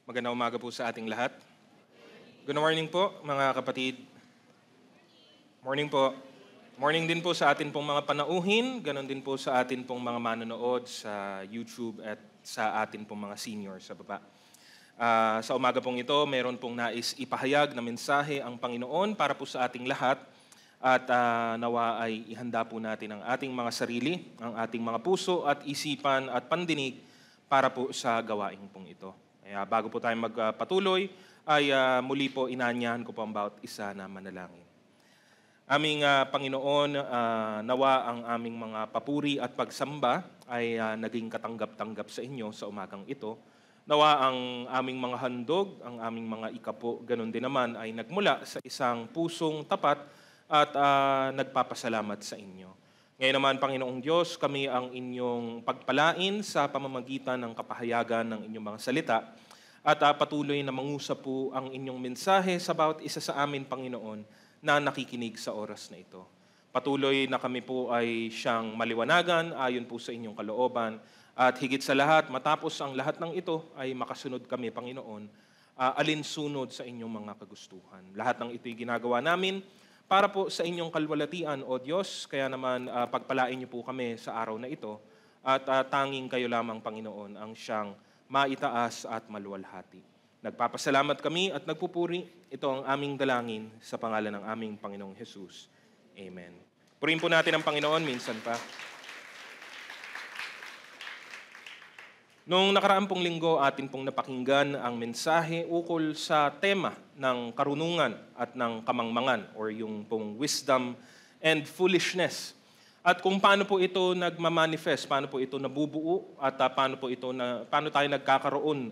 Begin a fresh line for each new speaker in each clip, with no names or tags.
Magandang umaga po sa ating lahat. Good morning po mga kapatid. Morning po. Morning din po sa atin pong mga panauhin, ganon din po sa atin pong mga manonood sa YouTube at sa atin pong mga senior sa baba. Sa umaga pong ito, mayroon pong nais ipahayag na mensahe ang Panginoon para po sa ating lahat at nawa ay ihanda po natin ang ating mga sarili, ang ating mga puso at isipan at pandinig para po sa gawain pong ito. Kaya bago po tayo magpatuloy, ay muli po inaanyahan ko po ang bawat isa na manalangin. Aming Panginoon, nawa ang aming mga papuri at pagsamba ay naging katanggap-tanggap sa inyo sa umagang ito. Nawa ang aming mga handog, ang aming mga ikapo, ganun din naman ay nagmula sa isang pusong tapat at nagpapasalamat sa inyo. Ngayon naman, Panginoong Diyos, kami ang inyong pagpalain sa pamamagitan ng kapahayagan ng inyong mga salita at patuloy na mangusap po ang inyong mensahe sa bawat isa sa amin, Panginoon, na nakikinig sa oras na ito. Patuloy na kami po ay siyang maliwanagan ayon po sa inyong kalooban at higit sa lahat, matapos ang lahat ng ito ay makasunod kami, Panginoon, alinsunod sa inyong mga kagustuhan. Lahat ng ito'y ginagawa namin para po sa inyong kalwalatian, O Diyos, kaya naman pagpalain niyo po kami sa araw na ito at tanging kayo lamang, Panginoon, ang siyang maitaas at maluwalhati. Nagpapasalamat kami at nagpupuri. Ito ang aming dalangin sa pangalan ng aming Panginoong Jesus. Amen. Purihin po natin ang Panginoon minsan pa. Noong nakaraang pong linggo, atin pong napakinggan ang mensahe ukol sa tema ng karunungan at ng kamangmangan or yung pong wisdom and foolishness. At kung paano po ito nagmamanifest, paano po ito nabubuo at paano tayo nagkakaroon,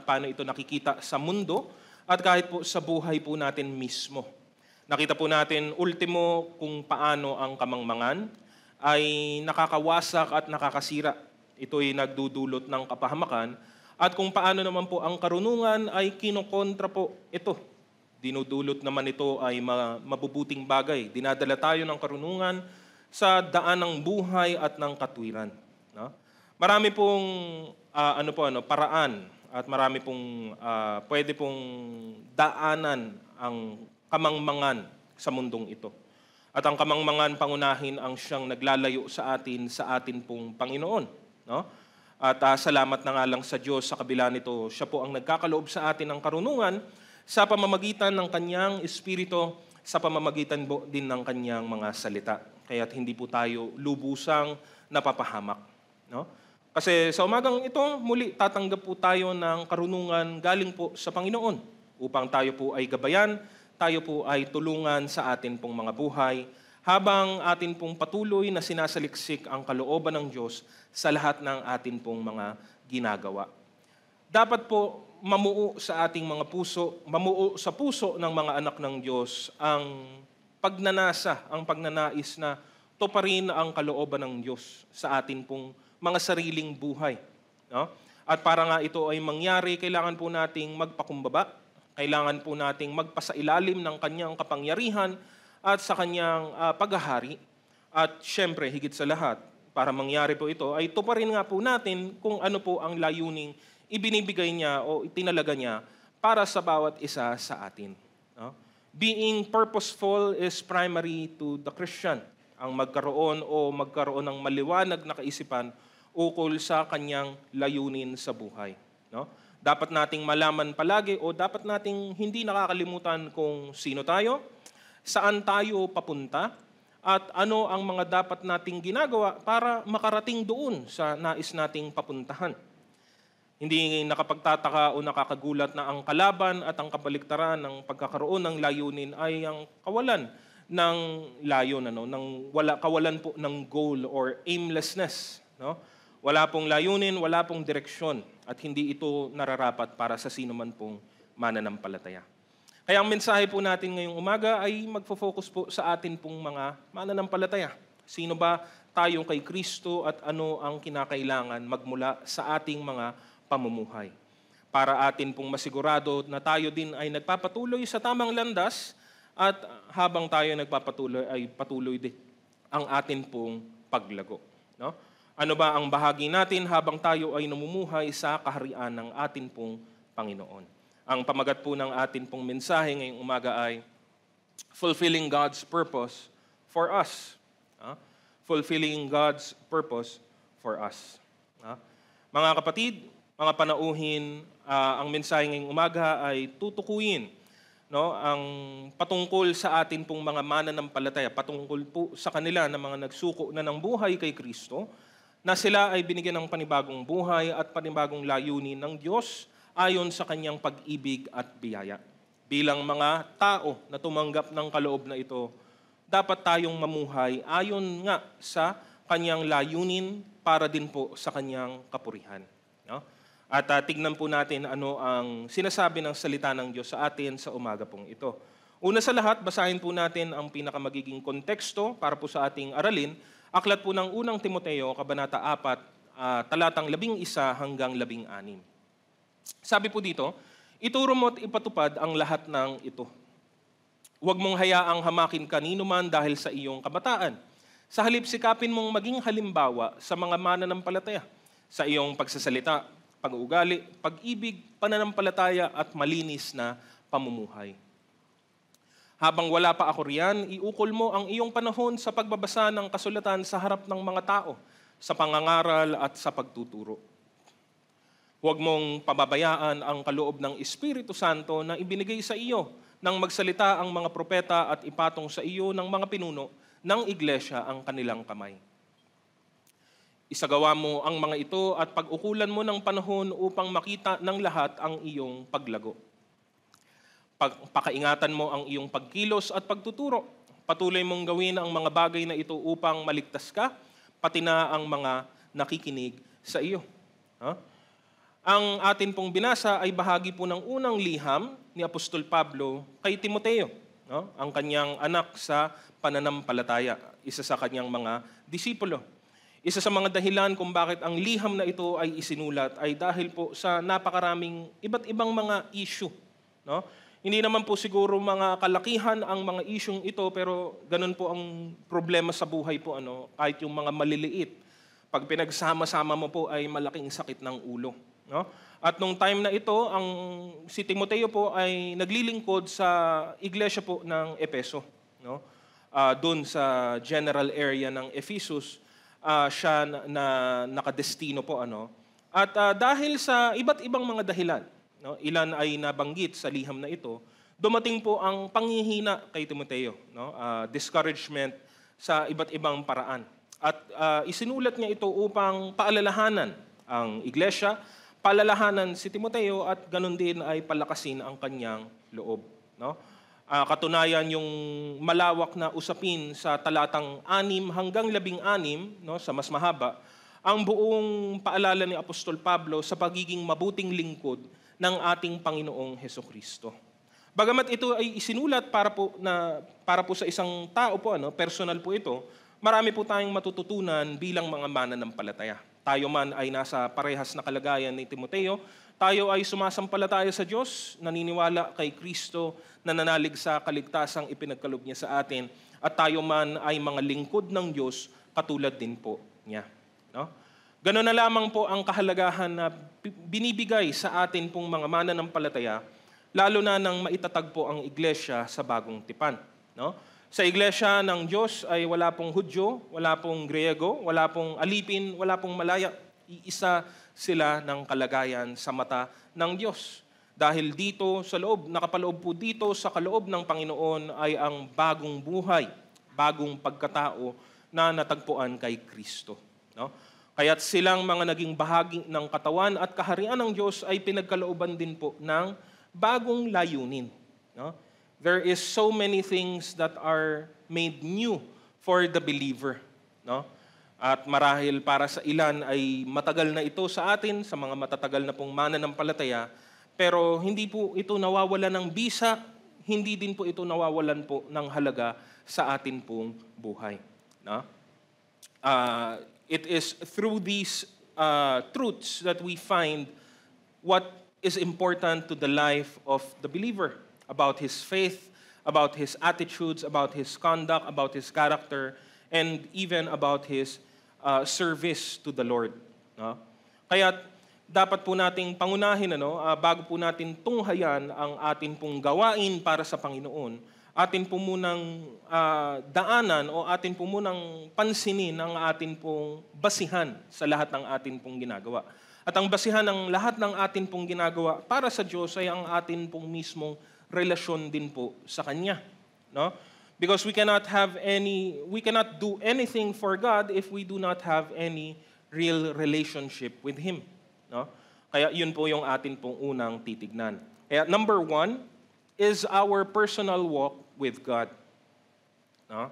paano ito nakikita sa mundo at kahit po sa buhay po natin mismo. Nakita po natin ultimo kung paano ang kamangmangan ay nakakawasak at nakakasira. Ito'y nagdudulot ng kapahamakan at kung paano naman po ang karunungan ay kinokontra po ito. Dinudulot naman ito ay mabubuting bagay. Dinadala tayo ng karunungan sa daan ng buhay at ng katwiran. No? Marami pong paraan at marami pong pwede pong daanan ang kamangmangan sa mundong ito. At ang kamangmangan pangunahin ang siyang naglalayo sa atin pong Panginoon. No? At salamat na nga lang sa Diyos sa kabila nito, siya po ang nagkakaloob sa atin ng karunungan sa pamamagitan ng kanyang Espiritu, sa pamamagitan din ng kanyang mga salita. Kaya't hindi po tayo lubusang napapahamak. No? Kasi sa umagang ito, muli tatanggap po tayo ng karunungan galing po sa Panginoon upang tayo po ay gabayan, tayo po ay tulungan sa atin pong mga buhay, habang atin pong patuloy na sinasaliksik ang kalooban ng Diyos sa lahat ng atin pong mga ginagawa. Dapat po mamuo sa ating mga puso, mamuo sa puso ng mga anak ng Diyos ang pagnanasa, ang pagnanais na tuparin ang kalooban ng Diyos sa atin pong mga sariling buhay. No? At para nga ito ay mangyari, kailangan po nating magpakumbaba, kailangan po nating magpasailalim ng kanyang kapangyarihan at sa kanyang paghahari. At syempre, higit sa lahat, para mangyari po ito, ay tuparin nga po natin kung ano po ang layuning ibinibigay niya o itinalaga niya para sa bawat isa sa atin. No? Being purposeful is primary to the Christian. Ang magkaroon ng maliwanag na kaisipan ukol sa kanyang layunin sa buhay. No? Dapat nating malaman palagi o dapat nating hindi nakakalimutan kung sino tayo, saan tayo papunta, at ano ang mga dapat nating ginagawa para makarating doon sa nais nating papuntahan. Hindi nakapagtataka o nakakagulat na ang kalaban at ang kabaliktaran ng pagkakaroon ng layunin ay ang kawalan ng layon, kawalan po ng goal or aimlessness. No? Wala pong layunin, wala pong direksyon at hindi ito nararapat para sa sino man pong mananampalataya. Kaya ang mensahe po natin ngayong umaga ay magfo-focus po sa atin pong mga mananampalataya. Sino ba tayo kay Kristo at ano ang kinakailangan magmula sa ating mga pamumuhay. Para atin pong masigurado na tayo din ay nagpapatuloy sa tamang landas at habang tayo nagpapatuloy ay patuloy din ang atin pong paglago. No? Ano ba ang bahagi natin habang tayo ay namumuhay sa kaharian ng atin pong Panginoon. Ang pamagat po ng atin pong mensahe ngayong umaga ay fulfilling God's purpose for us. Fulfilling God's purpose for us. Mga kapatid, mga panauhin, ang mensahe ngayong umaga ay tutukuyin ang patungkol sa atin pong mga mananampalataya, patungkol po sa kanila na mga nagsuko na ng buhay kay Kristo, na sila ay binigyan ng panibagong buhay at panibagong layunin ng Diyos ayon sa kanyang pag-ibig at biyaya. Bilang mga tao na tumanggap ng kaloob na ito, dapat tayong mamuhay ayon nga sa kanyang layunin para din po sa kanyang kapurihan. At tignan po natin ano ang sinasabi ng salita ng Diyos sa atin sa umaga pong ito. Una sa lahat, basahin po natin ang pinakamagiging konteksto para po sa ating aralin. Aklat po ng unang Timoteo, Kabanata 4, talatang 11 hanggang 16. Sabi po dito, ituro mo at ipatupad ang lahat ng ito. Huwag mong hayaang hamakin kanino man dahil sa iyong kabataan. Sa halip sikapin mong maging halimbawa sa mga mananampalataya, sa iyong pagsasalita, pag-uugali, pag-ibig, pananampalataya at malinis na pamumuhay. Habang wala pa ako riyan, iukol mo ang iyong panahon sa pagbabasa ng kasulatan sa harap ng mga tao, sa pangangaral at sa pagtuturo. Huwag mong pababayaan ang kaloob ng Espiritu Santo na ibinigay sa iyo nang magsalita ang mga propeta at ipatong sa iyo ng mga pinuno ng iglesia ang kanilang kamay. Isagawa mo ang mga ito at pag-ukulan mo ng panahon upang makita ng lahat ang iyong paglago. Pakaingatan mo ang iyong pagkilos at pagtuturo. Patuloy mong gawin ang mga bagay na ito upang maligtas ka, pati na ang mga nakikinig sa iyo. Ang atin pong binasa ay bahagi po ng unang liham ni Apostol Pablo kay Timoteo, ang kanyang anak sa pananampalataya, isa sa kanyang mga disipulo. Isa sa mga dahilan kung bakit ang liham na ito ay isinulat ay dahil po sa napakaraming iba't ibang mga issue. Hindi naman po siguro mga kalakihan ang mga isyung ito, pero ganun po ang problema sa buhay po. Kahit yung mga maliliit, pag pinagsama-sama mo po ay malaking sakit ng ulo. At nung time na ito, si Timoteo po ay naglilingkod sa iglesia po ng Epeso. Doon sa general area ng Ephesus, siya na nakadestino po. At dahil sa iba't ibang mga dahilan, ilan ay nabanggit sa liham na ito, dumating po ang panghihina kay Timoteo, discouragement sa iba't ibang paraan. At isinulat niya ito upang paalalahanan ang iglesia, paalalahanan si Timoteo at ganun din ay palakasin ang kanyang loob. Katunayan yung malawak na usapin sa talatang 6 hanggang 16, sa mas mahaba, ang buong paalala ni Apostol Pablo sa pagiging mabuting lingkod ng ating Panginoong Hesukristo. Bagamat ito ay isinulat para po sa isang tao po, personal po ito, marami po tayong matututunan bilang mga mananampalataya. Tayo man ay nasa parehas na kalagayan ni Timoteo, tayo ay sumasampalataya sa Diyos, naniniwala kay Kristo, nananalig sa kaligtasang ipinagkaloob niya sa atin, at tayo man ay mga lingkod ng Diyos, katulad din po niya. Ganoon na lamang po ang kahalagahan na binibigay sa atin pong mga mananampalataya, lalo na nang maitatag po ang iglesia sa bagong tipan. Sa iglesia ng Diyos ay wala pong Hudyo, wala pong Griego, wala pong alipin, wala pong Malaya. Iisa sila ng kalagayan sa mata ng Diyos. Dahil dito sa loob, nakapaloob po dito sa kaloob ng Panginoon ay ang bagong buhay, bagong pagkatao na natagpuan kay Kristo. Kaya't silang mga naging bahagi ng katawan at kaharian ng Diyos ay pinagkalooban din po ng bagong layunin. There is so many things that are made new for the believer. At marahil para sa ilan ay matagal na ito sa atin, sa mga matatagal na pong mananampalataya, pero hindi po ito nawawalan ng bisa, hindi din po ito nawawalan po ng halaga sa atin pong buhay. It is through these truths that we find what is important to the life of the believer, about his faith, about his attitudes, about his conduct, about his character, and even about his service to the Lord. Kaya dapat po nating pangunahin, bago po natin tunghayan ang atin pong gawain para sa Panginoon, atin po munang daanan o atin po munang pansinin ang atin pong basihan sa lahat ng atin pong ginagawa. At ang basihan ng lahat ng atin pong ginagawa para sa Diyos ay ang atin pong mismong relasyon din po sa Kanya. No? Because we cannot do anything for God if we do not have any real relationship with Him. No? Kaya yun po yung atin pong unang titignan. Kaya number 1 is our personal walk with God. No?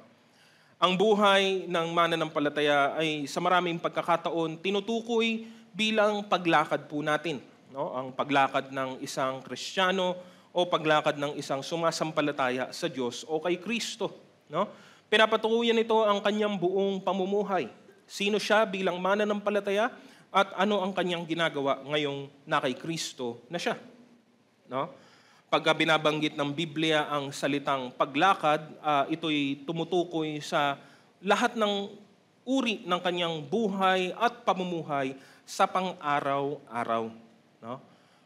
Ang buhay ng mananampalataya ay sa maraming pagkakataon tinutukoy bilang paglakad po natin. No? Ang paglakad ng isang Kristiyano o paglakad ng isang sumasampalataya sa Diyos o kay Kristo. No? Pinapatukuyan ito ang kanyang buong pamumuhay. Sino siya bilang mananampalataya at ano ang kanyang ginagawa ngayong na kay Kristo na siya. No? Pagka binabanggit ng Biblia ang salitang paglakad, ito'y tumutukoy sa lahat ng uri ng kanyang buhay at pamumuhay sa pang-araw-araw. No?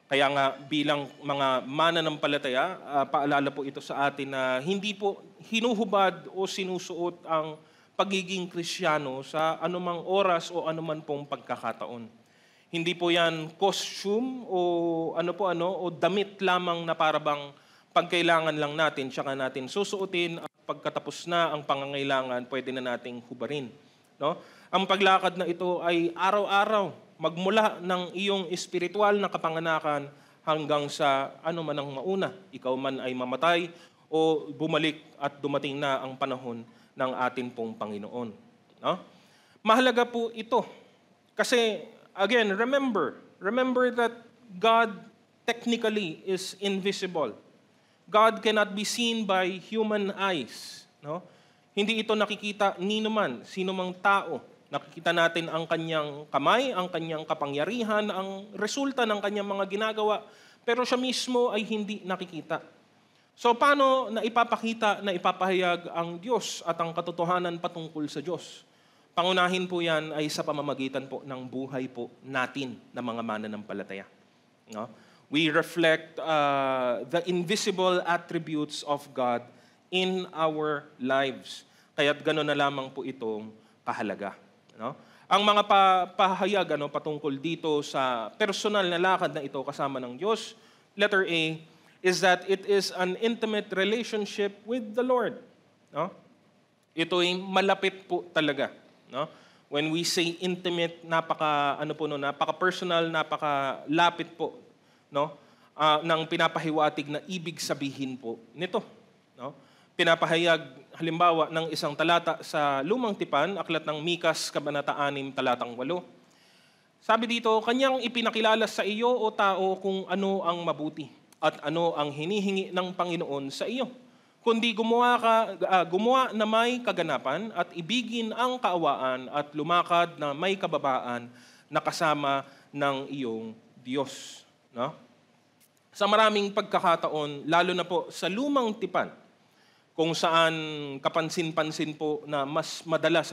Kaya nga bilang mga mananampalataya, paalala po ito sa atin na hindi po hinuhubad o sinusuot ang pagiging Kristiyano sa anumang oras o anuman pong pagkakataon. Hindi po yan costume o o damit lamang na parabang pagkailangan lang natin tsaka natin susuotin at pagkatapos na ang pangangailangan pwede na nating hubarin. No? Ang paglakad na ito ay araw-araw, magmula ng iyong espiritual na kapanganakan hanggang sa ano man ang mauna. Ikaw man ay mamatay o bumalik at dumating na ang panahon ng atin pong Panginoon. No? Mahalaga po ito. Kasi, again, remember that God technically is invisible. God cannot be seen by human eyes. No? Hindi ito nakikita ni naman, sino mang tao. Nakikita natin ang kanyang kamay, ang kanyang kapangyarihan, ang resulta ng kanyang mga ginagawa, pero siya mismo ay hindi nakikita. So paano na ipapakita, na ipapahayag ang Diyos at ang katotohanan patungkol sa Diyos? Pangunahin po yan ay sa pamamagitan po ng buhay po natin na mga mananampalataya. No? We reflect the invisible attributes of God in our lives. Kaya't gano'n na lamang po itong kahalaga. No? Ang mga pahayag patungkol dito sa personal na lakad na ito kasama ng Diyos, letter A, is that it is an intimate relationship with the Lord. No? Ito ay malapit po talaga. No? When we say intimate, napaka-personal, napaka-lapit po, no? Ng pinapahiwatig na ibig sabihin po nito. No? Pinapahayag halimbawa ng isang talata sa Lumang Tipan, aklat ng Mikas, kabanata 6, talatang 8. Sabi dito, kanyang ipinakilala sa iyo o tao kung ano ang mabuti at ano ang hinihingi ng Panginoon sa iyo. Kundi gumawa na may kaganapan at ibigin ang kaawaan at lumakad na may kababaan na kasama ng iyong Diyos. No? Sa maraming pagkakataon, lalo na po sa Lumang Tipan, kung saan kapansin-pansin po na mas madalas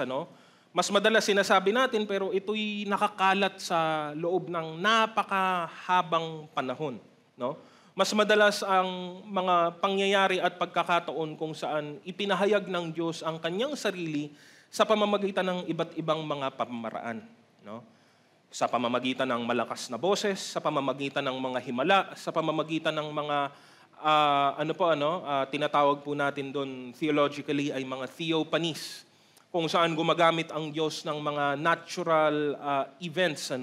sinasabi natin pero ito'y nakakalat sa loob ng napakahabang panahon. No? Mas madalas ang mga pangyayari at pagkakataon kung saan ipinahayag ng Diyos ang kanyang sarili sa pamamagitan ng iba't ibang mga pamamaraan. No? Sa pamamagitan ng malakas na boses, sa pamamagitan ng mga himala, sa pamamagitan ng mga tinatawag po natin doon theologically ay mga theophanies, kung saan gumagamit ang Diyos ng mga natural events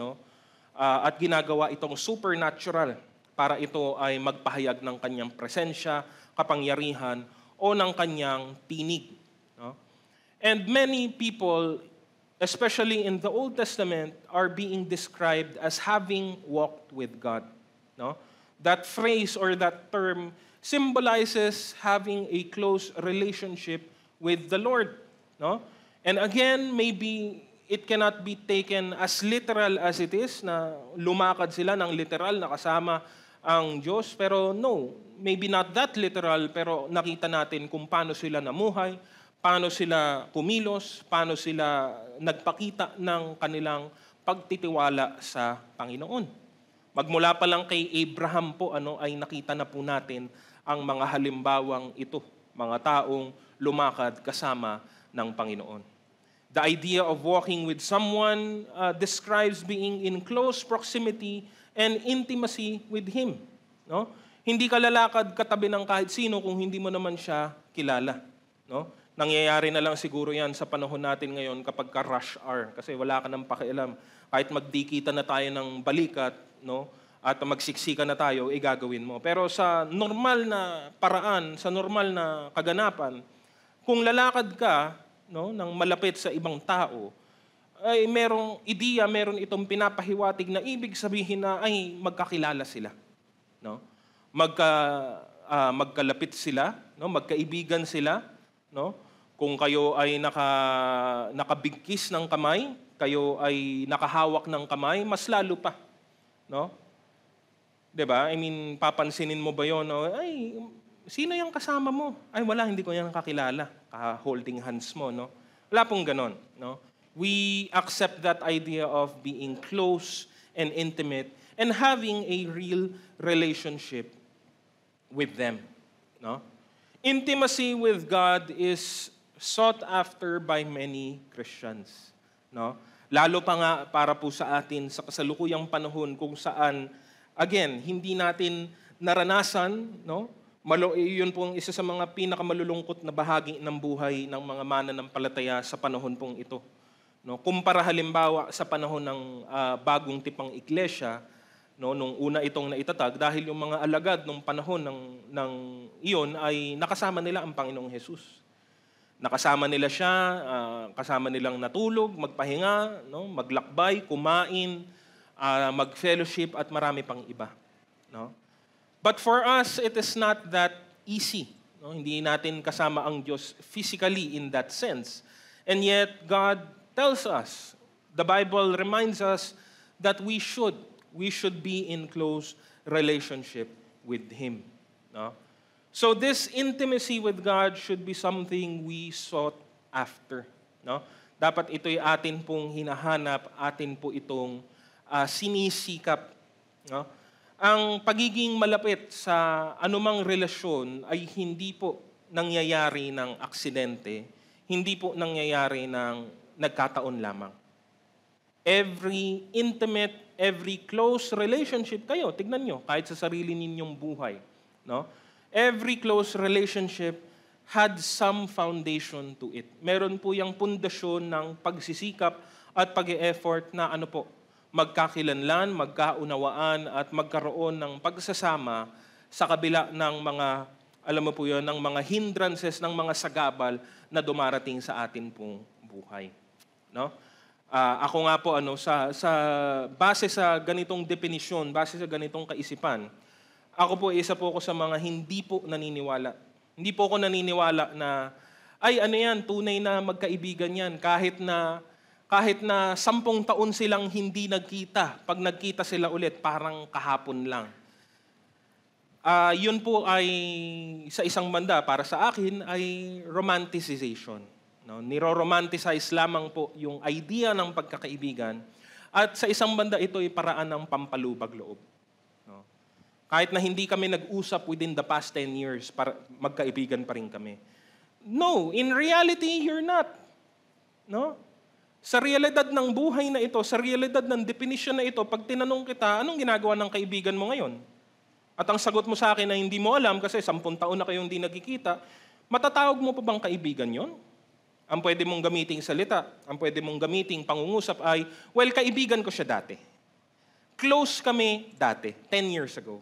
at ginagawa itong supernatural para ito ay magpahayag ng kanyang presensya, kapangyarihan, o ng kanyang tinig. No? And many people, especially in the Old Testament, are being described as having walked with God. No? That phrase or that term symbolizes having a close relationship with the Lord. No? And again, maybe it cannot be taken as literal as it is, na lumakad sila ng literal na kasama ang Diyos. Pero no, maybe not that literal, pero nakita natin kung paano sila namuhay, paano sila kumilos, paano sila nagpakita ng kanilang pagtitiwala sa Panginoon. Magmula pa lang kay Abraham po ay nakita na po natin ang mga halimbawang ito, mga taong lumakad kasama ng Panginoon. The idea of walking with someone describes being in close proximity and intimacy with Him. No? Hindi ka lalakad katabi ng kahit sino kung hindi mo naman siya kilala. No? Nangyayari na lang siguro yan sa panahon natin ngayon kapag ka-rush hour kasi wala ka nang pakialam. Kahit magdikita na tayo ng balikat, no? At magsiksika na tayo, gagawin mo. Pero sa normal na paraan, sa normal na kaganapan, kung lalakad ka, no, ng malapit sa ibang tao, ay merong ideya, meron itong pinapahiwatig na ibig sabihin na ay magkakilala sila. No? Magkalapit sila, no? Magkaibigan sila. No? Kung kayo ay nakabigkis ng kamay, kayo ay nakahawak ng kamay, mas lalo pa. No? 'Di ba? I mean, papansinin mo ba 'yon? No? Ay, sino yung kasama mo? Ay, wala, hindi ko yan kakilala. Holding hands mo, no? Wala pong ganon, no? We accept that idea of being close and intimate and having a real relationship with them, no? Intimacy with God is sought after by many Christians, no? Lalo pa nga para po sa atin sa kasalukuyang panahon kung saan, again, hindi natin naranasan, no? Yun pong isa sa mga pinakamalulungkot na bahagi ng buhay ng mga mananampalataya sa panahon pong ito. No? Kumpara halimbawa sa panahon ng bagong tipang iglesia, no, nung una itong naitatag, dahil yung mga alagad nung panahon ng iyon ay nakasama nila ang Panginoong Jesus. Nakasama nila siya, kasama nilang natulog, magpahinga, no, maglakbay, kumain, mag-fellowship at marami pang iba. No? But for us, it is not that easy. No? Hindi natin kasama ang Diyos physically in that sense. And yet, God tells us, the Bible reminds us that we should be in close relationship with Him. No? So this intimacy with God should be something we sought after. No? Dapat ito'y atin pong hinahanap, atin po itong sinisikap. No? Ang pagiging malapit sa anumang relasyon ay hindi po nangyayari ng aksidente, hindi po nangyayari ng nagkataon lamang. Every intimate, every close relationship kayo, tignan nyo, kahit sa sarili ninyong buhay, no? Every close relationship had some foundation to it. Meron po yung pundasyon ng pagsisikap at pag-e-effort na magkakilanlan, magkaunawaan at magkaroon ng pagsasama sa kabila ng mga, alam mo po yun, ng mga hindrances, ng mga sagabal na dumarating sa atin pong buhay. No? Ako nga po, base sa ganitong definisyon, base sa ganitong kaisipan, ako po, isa po ako sa mga hindi po naniniwala. Hindi po ako naniniwala na, ay ano yan, tunay na magkaibigan yan, kahit na 10 taon silang hindi nagkita, pag nagkita sila ulit, parang kahapon lang. Yun po ay, sa isang banda, para sa akin, ay romanticization. No? Niro-romanticize lamang po yung idea ng pagkakaibigan. At sa isang banda, ito ay paraan ng pampalubag loob. No? Kahit na hindi kami nag-usap within the past 10 years, magkaibigan pa rin kami. No, in reality, you're not. No? Sa realidad ng buhay na ito, sa realidad ng definition na ito, pag tinanong kita, anong ginagawa ng kaibigan mo ngayon? At ang sagot mo sa akin na hindi mo alam kasi 10 taon na kayong hindi nagkikita, matatawag mo pa bang kaibigan yon? Ang pwede mong gamiting salita, ang pwede mong gamiting pangungusap ay, well, kaibigan ko siya dati. Close kami dati, 10 years ago.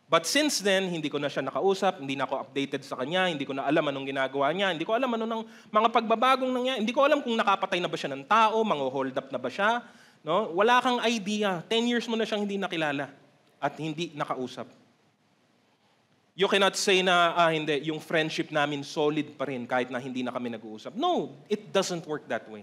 But since then, hindi ko na siya nakausap, hindi na ako updated sa kanya, hindi ko na alam anong ginagawa niya, hindi ko alam ano ng mga pagbabagong nangyayari, hindi ko alam kung nakapatay na ba siya ng tao, hold up na ba siya. No? Wala kang idea. 10 years mo na siyang hindi nakilala at hindi nakausap. You cannot say na, hindi, yung friendship namin solid pa rin kahit na hindi na kami nag-uusap. No, it doesn't work that way.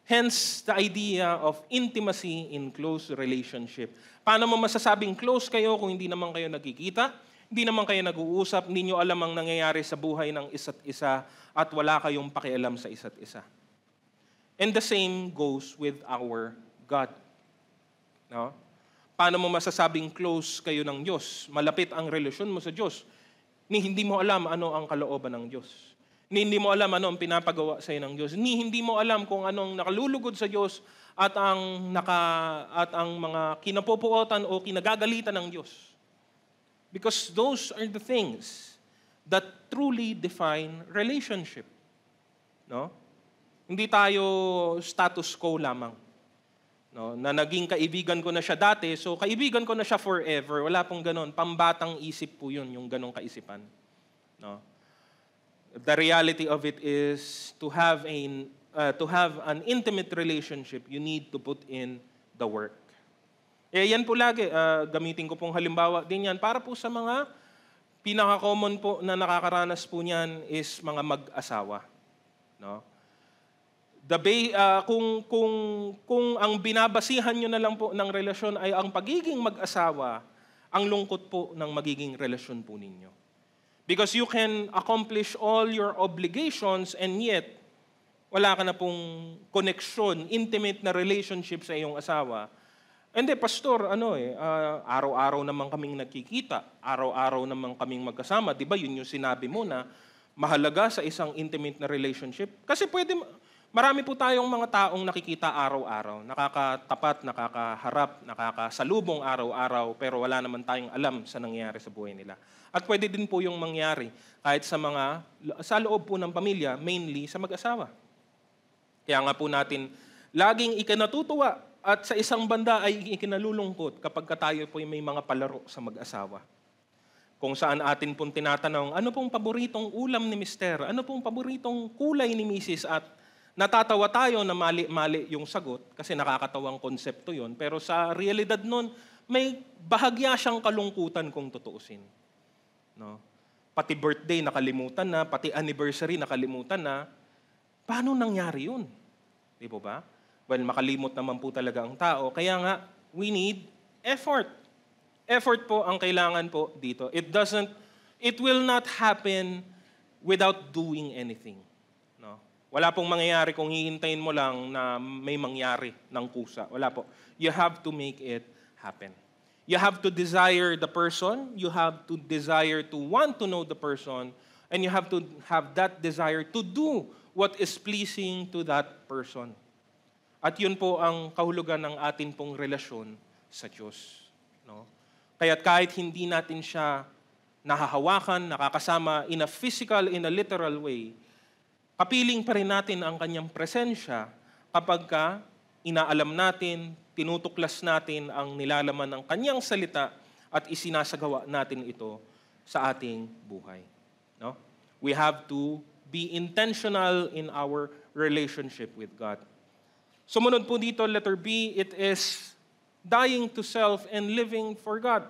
Hence, the idea of intimacy in close relationship. Paano mo masasabing close kayo kung hindi naman kayo nagkikita, hindi naman kayo nag-uusap, hindi nyo alam ang nangyayari sa buhay ng isa't isa, at wala kayong pakialam sa isa't isa. And the same goes with our God. No? Paano mo masasabing close kayo ng Diyos? Malapit ang relasyon mo sa Diyos. Ni hindi mo alam ano ang kalooban ng Diyos. Ni hindi mo alam ano ang pinapagawa sa iyo ng Diyos. Ni hindi mo alam kung anong nakalulugod sa Diyos at ang mga kinapupuotan o kinagagalitan ng Diyos. Because those are the things that truly define relationship. No? Hindi tayo status quo lamang. No, na naging kaibigan ko na siya dati, so kaibigan ko na siya forever. Wala pong ganon. Pambatang isip po yun, yung ganong kaisipan. No? The reality of it is to have an intimate relationship, you need to put in the work. Yan po lagi, gamitin ko pong halimbawa din yan. Para po sa mga pinaka-common po na nakakaranas po niyan is mga mag-asawa. No? Kung ang binabasihan nyo na lang po ng relasyon ay ang pagiging mag-asawa, ang lungkot po ng magiging relasyon po ninyo. Because you can accomplish all your obligations and yet wala ka na pong connection, intimate na relationship sa iyong asawa. Hindi, pastor, araw-araw naman kaming nagkikita, araw-araw naman kaming magkasama. Di ba yun yung sinabi mo na mahalaga sa isang intimate na relationship? Kasi marami po tayong mga taong nakikita araw-araw, nakakatapat, nakakaharap, nakakasalubong araw-araw, pero wala naman tayong alam sa nangyayari sa buhay nila. At pwede din po yung mangyari kahit sa loob po ng pamilya, mainly sa mag-asawa. Kaya nga po natin, laging ikinatutuwa at sa isang banda ay ikinalulungkot kapag tayo po may mga palaro sa mag-asawa. Kung saan atin pong tinatanong, ano pong paboritong ulam ni Mister? Ano pong paboritong kulay ni Mrs. At natatawa tayo na mali-mali yung sagot kasi nakakatawang konsepto yon. Pero sa realidad nun, may bahagya siyang kalungkutan kung tutuusin. No? Pati birthday nakalimutan na, pati anniversary nakalimutan na. Paano nangyari yun? Di po ba? Well, makalimot naman po talaga ang tao. Kaya nga, we need effort. Effort po ang kailangan po dito. It will not happen without doing anything. Wala pong mangyayari kung hihintayin mo lang na may mangyari ng kusa. Wala po. You have to make it happen. You have to desire the person. You have to desire to want to know the person. And you have to have that desire to do what is pleasing to that person. At yun po ang kahulugan ng atin pong relasyon sa Diyos. No? Kaya't kahit hindi natin siya nahahawakan, nakakasama in a physical, in a literal way, kapiling pa rin natin ang kanyang presensya kapag inaalam natin, tinutuklas natin ang nilalaman ng kanyang salita at isinasagawa natin ito sa ating buhay. No? We have to be intentional in our relationship with God. Sumunod po dito, letter B, it is dying to self and living for God.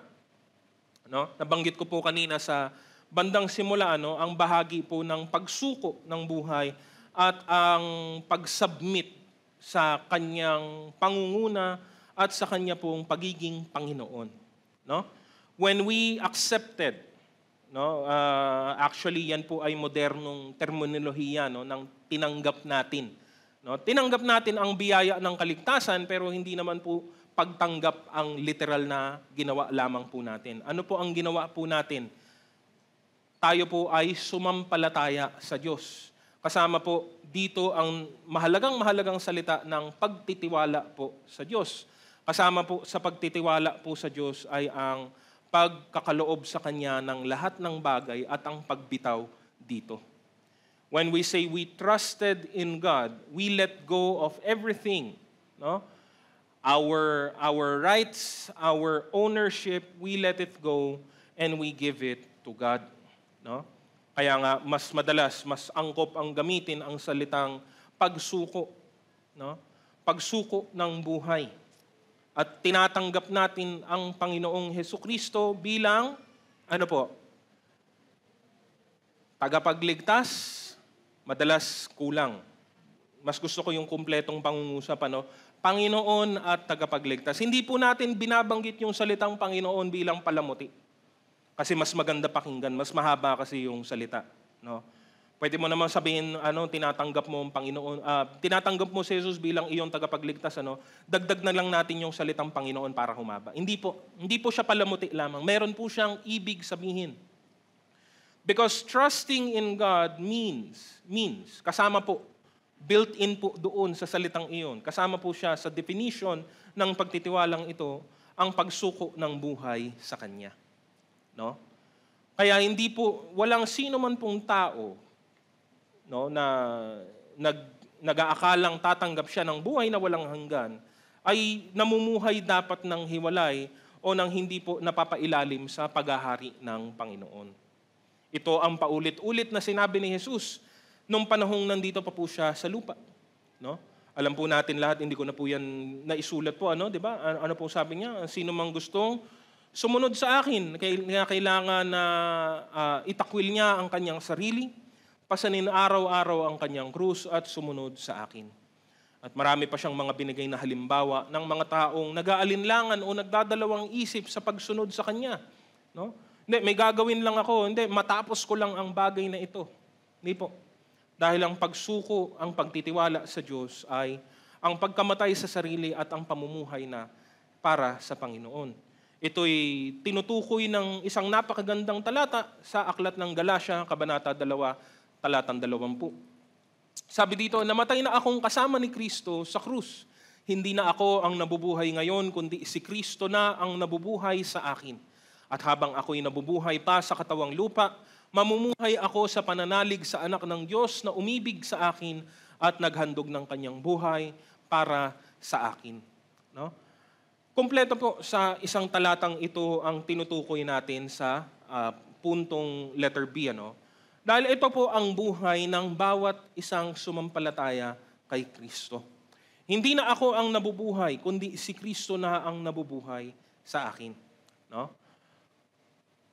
No? Nabanggit ko po kanina sa bandang simula, ang bahagi po ng pagsuko ng buhay at ang pag-submit sa kanyang pangunguna at sa kanya pong pagiging Panginoon. No? When we accepted, actually yan po ay modernong terminolohiya ng tinanggap natin. No? Tinanggap natin ang biyaya ng kaligtasan pero hindi naman po pagtanggap ang literal na ginawa lamang po natin. Ano po ang ginawa po natin? Tayo po ay sumampalataya sa Diyos. Kasama po dito ang mahalagang salita ng pagtitiwala po sa Diyos. Kasama po sa pagtitiwala po sa Diyos ay ang pagkakaloob sa Kanya ng lahat ng bagay at ang pagbitaw dito. When we say we trusted in God, we let go of everything. No? Our rights, our ownership, we let it go and we give it to God. No? Kaya nga, mas madalas, mas angkop ang gamitin ang salitang pagsuko. No? Pagsuko ng buhay. At tinatanggap natin ang Panginoong Hesukristo bilang, tagapagligtas, madalas kulang. Mas gusto ko yung kumpletong pangungusap, Panginoon at tagapagligtas. Hindi po natin binabanggit yung salitang Panginoon bilang palamuti. Kasi mas maganda pakinggan, mas mahaba kasi yung salita. No? Pwede mo naman sabihin, tinatanggap mo ang Panginoon, tinatanggap mo si Jesus bilang iyong tagapagligtas, dagdag na lang natin yung salitang Panginoon para humaba. Hindi po siya palamuti lamang. Meron po siyang ibig sabihin. Because trusting in God means, kasama po, built-in po doon sa salitang iyon. Kasama po siya sa definition ng pagtitiwalang ito, ang pagsuko ng buhay sa Kanya. No? Kaya walang sino man pong tao na nag-aakalang tatanggap siya ng buhay na walang hanggan, ay namumuhay dapat ng hiwalay o ng hindi po napapailalim sa paghahari ng Panginoon. Ito ang paulit-ulit na sinabi ni Jesus nung panahong nandito pa po siya sa lupa. No? Alam po natin lahat, hindi ko na po yan naisulat po, di ba? Ano po sabi niya? Sino mang gustong sumunod sa akin, kailangan na itakwil niya ang kanyang sarili, pasanin araw-araw ang kanyang krus at sumunod sa akin. At marami pa siyang mga binigay na halimbawa ng mga taong nag-aalinlangan o nagdadalawang isip sa pagsunod sa Kanya. No? Hindi, may gagawin lang ako. Hindi, matapos ko lang ang bagay na ito. Hindi po. Dahil ang pagsuko, ang pagtitiwala sa Diyos ay ang pagkamatay sa sarili at ang pamumuhay na para sa Panginoon. Ito'y tinutukoy ng isang napakagandang talata sa Aklat ng Galatia, Kabanata 2, talatang 20. Sabi dito, namatay na akong kasama ni Kristo sa krus. Hindi na ako ang nabubuhay ngayon, kundi si Kristo na ang nabubuhay sa akin. At habang ako'y nabubuhay pa sa katawang lupa, mamumuhay ako sa pananalig sa anak ng Diyos na umibig sa akin at naghandog ng kanyang buhay para sa akin. No? Kompleto po sa isang talatang ito ang tinutukoy natin sa puntong letter B. Dahil ito po ang buhay ng bawat isang sumampalataya kay Kristo. Hindi na ako ang nabubuhay, kundi si Kristo na ang nabubuhay sa akin. No?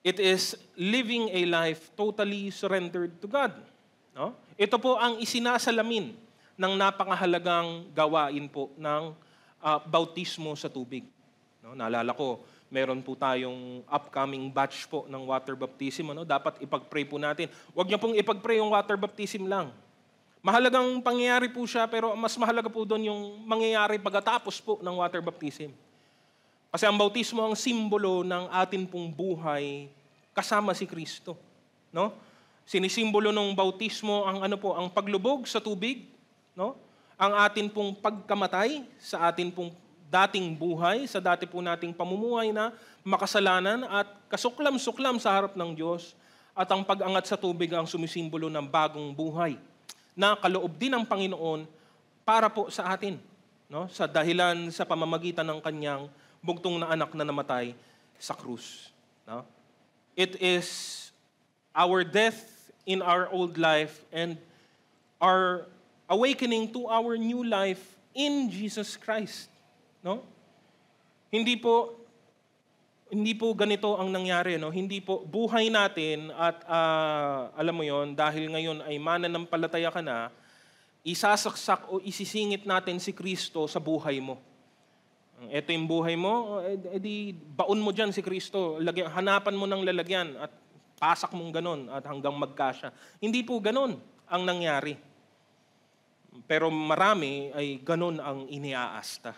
It is living a life totally surrendered to God. No? Ito po ang isinasalamin ng napakahalagang gawain po ng bautismo sa tubig. No? Naalala ko, meron po tayong upcoming batch po ng water baptism. Dapat ipag-pray po natin. Huwag niyo pong ipag-pray yung water baptism lang. Mahalagang pangyayari po siya, pero mas mahalaga po doon yung mangyayari pagkatapos po ng water baptism. Kasi ang bautismo ang simbolo ng atin pong buhay kasama si Kristo. No? Sinisimbolo ng bautismo ang ang paglubog sa tubig, no? Ang atin pong pagkamatay sa atin pong dating buhay, sa dati po nating pamumuhay na makasalanan at kasuklam-suklam sa harap ng Diyos, at ang pag-angat sa tubig ang sumisimbolo ng bagong buhay na kaloob din ng Panginoon para po sa atin, no? Sa dahilan sa pamamagitan ng kanyang bugtong na anak na namatay sa krus. No? It is our death in our old life and our awakening to our new life in Jesus Christ. No? Hindi po ganito ang nangyari, no? Hindi po buhay natin at alam mo 'yon, dahil ngayon ay mananampalataya ka na, isasaksak o isisingit natin si Kristo sa buhay mo. Ito yung buhay mo, edi baon mo diyan si Kristo, hanapan mo ng lalagyan at pasak mong ganon at hanggang magkasya. Hindi po ganon ang nangyari. Pero marami ay ganon ang iniaasta.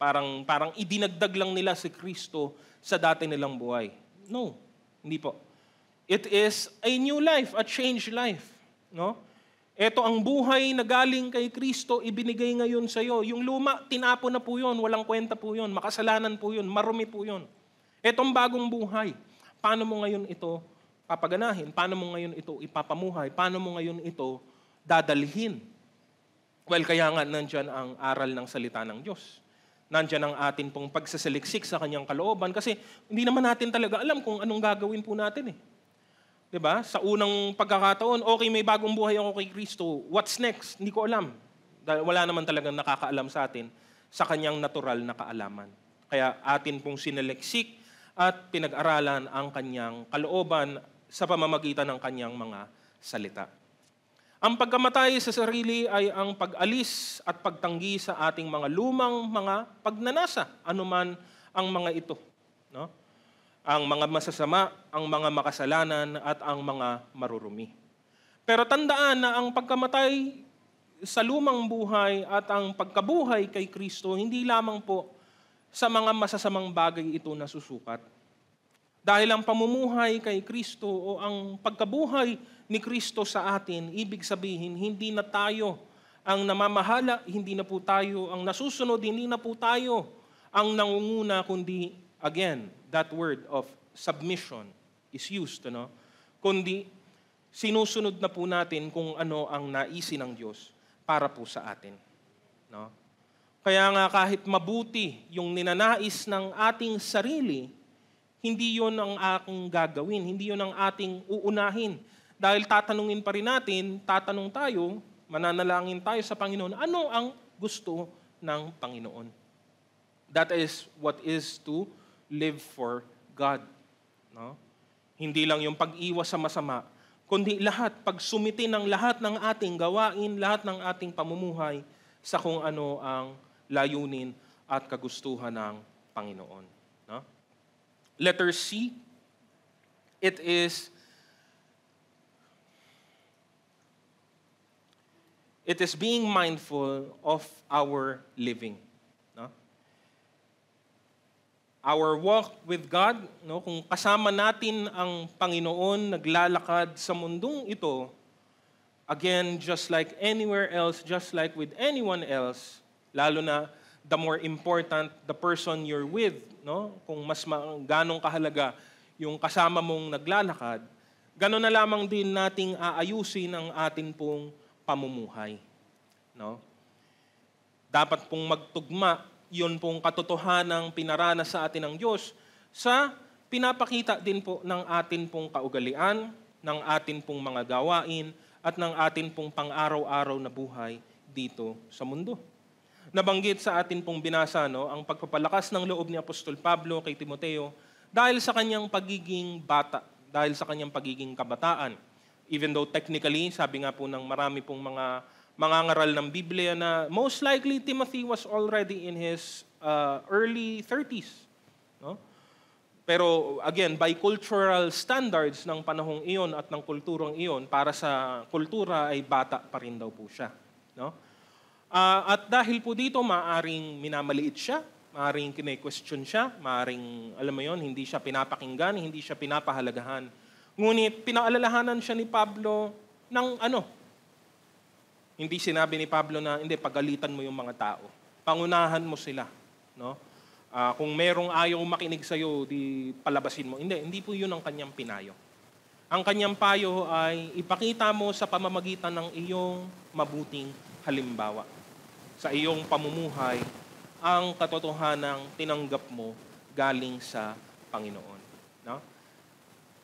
Parang idinagdag lang nila si Kristo sa dati nilang buhay. No, hindi po. It is a new life, a changed life. No? Ito ang buhay na galing kay Kristo, ibinigay ngayon sa iyo. Yung luma, tinapon na po yun, walang kwenta po yun, makasalanan po yun, marumi po yun. Itong bagong buhay, paano mo ngayon ito papaganahin? Paano mo ngayon ito ipapamuhay? Paano mo ngayon ito dadalhin? Well, kaya nga nandyan ang aral ng salita ng Diyos. Nandyan ang atin pong pagsasaliksik sa kanyang kalooban kasi hindi naman natin talaga alam kung anong gagawin po natin. Diba? Sa unang pagkakataon, okay, may bagong buhay ako kay Kristo. What's next? Hindi ko alam. Dahil wala naman talagang nakakaalam sa atin sa kanyang natural na kaalaman. Kaya atin pong sinaliksik at pinag-aralan ang kanyang kalooban sa pamamagitan ng kanyang mga salita. Ang pagkamatay sa sarili ay ang pag-alis at pagtanggi sa ating mga lumang mga pagnanasa, anuman ang mga ito. No? Ang mga masasama, ang mga makasalanan, at ang mga marurumi. Pero tandaan na ang pagkamatay sa lumang buhay at ang pagkabuhay kay Kristo, hindi lamang po sa mga masasamang bagay ito nasusukat. Dahil ang pamumuhay kay Kristo o ang pagkabuhay ni Kristo sa atin, ibig sabihin, hindi na tayo ang namamahala, hindi na po tayo ang nasusunod, hindi na po tayo ang nangunguna, kundi, again, that word of submission is used, kundi sinusunod na po natin kung ano ang naisin ng Diyos para po sa atin. No? Kaya nga kahit mabuti yung ninanais ng ating sarili, hindi yon ang aking gagawin, hindi yon ang ating uunahin. Dahil tatanungin pa rin natin, tatanong tayo, mananalangin tayo sa Panginoon, ano ang gusto ng Panginoon? That is what is to live for God. No? Hindi lang yung pag-iwas sa masama, kundi lahat, pagsumiti ng lahat ng ating gawain, lahat ng ating pamumuhay sa kung ano ang layunin at kagustuhan ng Panginoon. No? Letter C, it is being mindful of our living. No? Our walk with God, kung kasama natin ang Panginoon, naglalakad sa mundong ito, again, just like anywhere else, just like with anyone else, lalo na the more important the person you're with, kung mas ganong kahalaga yung kasama mong naglalakad, ganon na lamang din nating aayusin ang atin pong pamumuhay. No? Dapat pong magtugma yun pong katotohanang pinaranas sa atin ng Diyos sa pinapakita din po ng atin pong kaugalian, ng atin pong mga gawain, at ng atin pong pang-araw-araw na buhay dito sa mundo. Nabanggit sa atin pong binasa ang pagpapalakas ng loob ni Apostol Pablo kay Timoteo dahil sa kanyang pagiging bata, dahil sa kanyang pagiging kabataan. Even though technically, sabi nga po ng marami pong mga mangangaral ng Biblia na most likely Timothy was already in his early 30s. No? Pero again, by cultural standards ng panahong iyon at ng kulturang iyon, para sa kultura ay bata pa rin daw po siya. No? At dahil po dito, maaring minamaliit siya, maaring kine-question siya, maaring, alam mo yon, hindi siya pinapakinggan, hindi siya pinapahalagahan. Ngunit pinaalalahanan siya ni Pablo ng hindi sinabi ni Pablo na, hindi, pagalitan mo yung mga tao. Pangunahan mo sila. No? Kung merong ayaw makinig sa'yo, di palabasin mo. Hindi po yun ang kanyang pinayo. Ang kanyang payo ay ipakita mo sa pamamagitan ng iyong mabuting halimbawa. Sa iyong pamumuhay, ang katotohanang tinanggap mo galing sa Panginoon. No?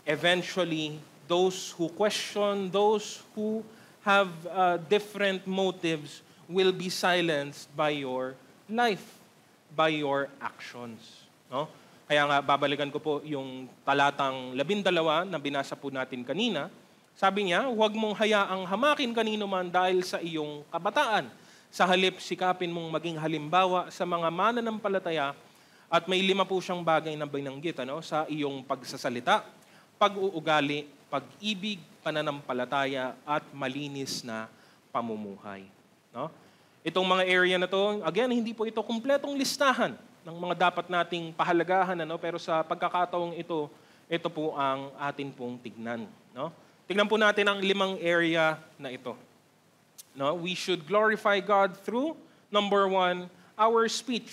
Eventually, those who question, those who have different motives will be silenced by your life, by your actions. No? Kaya nga, babalikan ko po yung talatang 12 na binasa po natin kanina. Sabi niya, huwag mong hayaang hamakin kanino man dahil sa iyong kabataan. Sa halip, sikapin mong maging halimbawa sa mga mananampalataya at may 5 po siyang bagay na binanggit sa iyong pagsasalita, pag-uugali, pag-ibig, pananampalataya, at malinis na pamumuhay. No? Itong mga area na to, again, hindi po ito kumpletong listahan ng mga dapat nating pahalagahan, pero sa pagkakataong ito, ito po ang atin pong tignan. No? Tignan po natin ang 5 area na ito. No? We should glorify God through, number 1, our speech,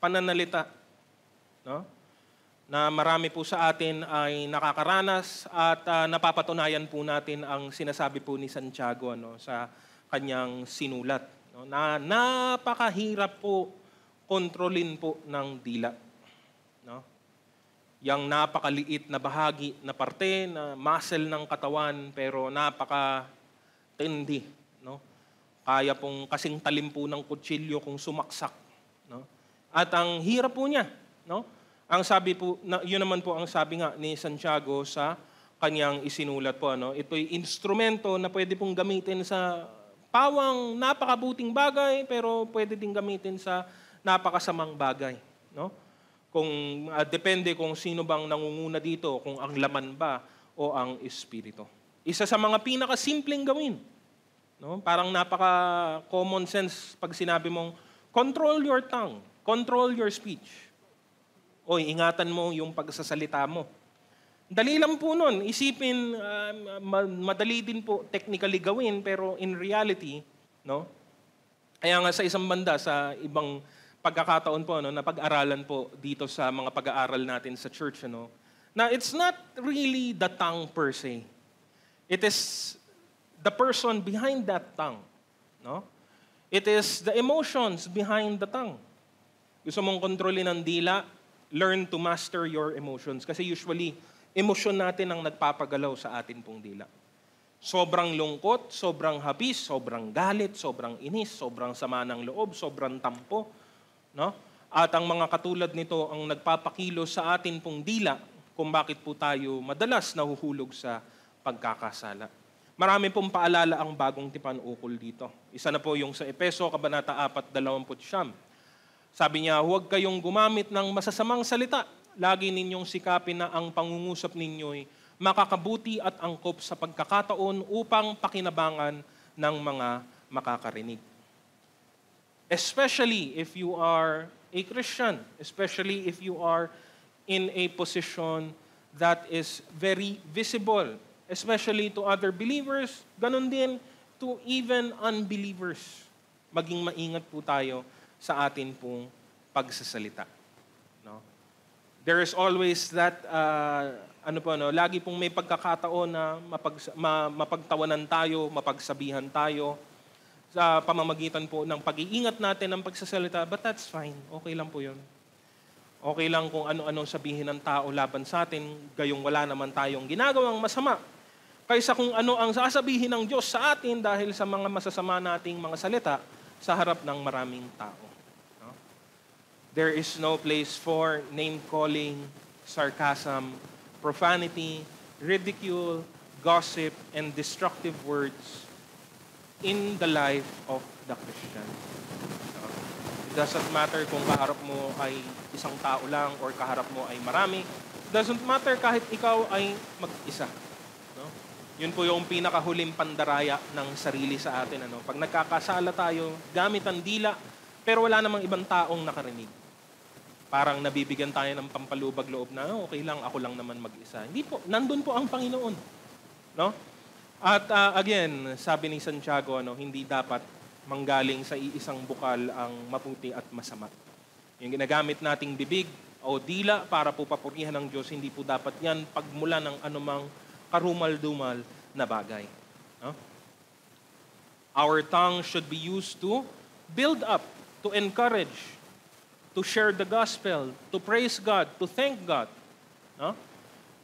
pananalita. No? Na marami po sa atin ay nakakaranas at napapatunayan po natin ang sinasabi po ni Santiago sa kanyang sinulat. Na napakahirap po kontrolin po ng dila. No? Yang napakaliit na bahagi na parte na muscle ng katawan pero napakatindi. No? Kaya pong kasing talim po ng kutsilyo kung sumaksak. No? At ang hirap po niya. No? Ang sabi po, yun naman po ang sabi nga ni Santiago sa kanyang isinulat po. Ito'y instrumento na pwede pong gamitin sa pawang napakabuting bagay, pero pwede din gamitin sa napakasamang bagay. No? Kung depende kung sino bang nangunguna dito, kung ang laman ba o ang espiritu. Isa sa mga pinakasimpleng gawin. No? Parang napaka-common sense pag sinabi mong, control your tongue, control your speech. Oy, ingatan mo yung pagsasalita mo. Dali lang po nun. Isipin, madali din po technically gawin, pero in reality, no? Kaya nga sa isang banda, sa ibang pagkakataon po, no, na pag-aralan po dito sa mga pag-aaral natin sa church, ano, na it's not really the tongue per se. It is the person behind that tongue. No? It is the emotions behind the tongue. Gusto mong kontrolin ang dila, learn to master your emotions. Kasi usually, emosyon natin ang nagpapagalaw sa atin pong dila. Sobrang lungkot, sobrang habis, sobrang galit, sobrang inis, sobrang sama ng loob, sobrang tampo. No? At ang mga katulad nito ang nagpapakilo sa atin pong dila kung bakit po tayo madalas nahuhulog sa pagkakasala. Marami pong paalala ang bagong tipan ukol dito. Isa na po yung sa Epeso, Kabanata 4:29. Sabi niya, huwag kayong gumamit ng masasamang salita. Lagi ninyong sikapin na ang pangungusap ninyo'y makakabuti at angkop sa pagkakataon upang pakinabangan ng mga makakarinig. Especially if you are a Christian, especially if you are in a position that is very visible, especially to other believers, ganun din to even unbelievers. Maging maingat po tayo sa atin pong pagsasalita. No? There is always that, lagi pong may pagkakataon na mapagtawanan tayo, mapagsabihan tayo sa pamamagitan po ng pag-iingat natin ng pagsasalita, but that's fine. Okay lang po yun. Okay lang kung ano-anong sabihin ng tao laban sa atin, gayong wala naman tayong ginagawang masama. Kaysa kung ano ang sasabihin ng Diyos sa atin dahil sa mga masasama nating mga salita sa harap ng maraming tao. No? There is no place for name-calling, sarcasm, profanity, ridicule, gossip, and destructive words in the life of the Christian. It doesn't matter kung kaharap mo ay isang tao lang or kaharap mo ay marami. It doesn't matter kahit ikaw ay mag-isa. No? Yun po yung pinakahuling pandaraya ng sarili sa atin. Ano? Pag nagkakasala tayo, gamit ang dila, pero wala namang ibang taong nakarinig. Parang nabibigyan tayo ng pampalubag loob na, okay lang, ako lang naman mag-isa. Hindi po, nandun po ang Panginoon. No? At again, sabi ni Santiago, hindi dapat manggaling sa iisang bukal ang maputi at masama. Yung ginagamit nating bibig o dila para po papurihan ng Diyos, hindi po dapat yan pagmula ng anumang karumal-dumal na bagay. No? Our tongue should be used to build up, to encourage, to share the gospel, to praise God, to thank God. No?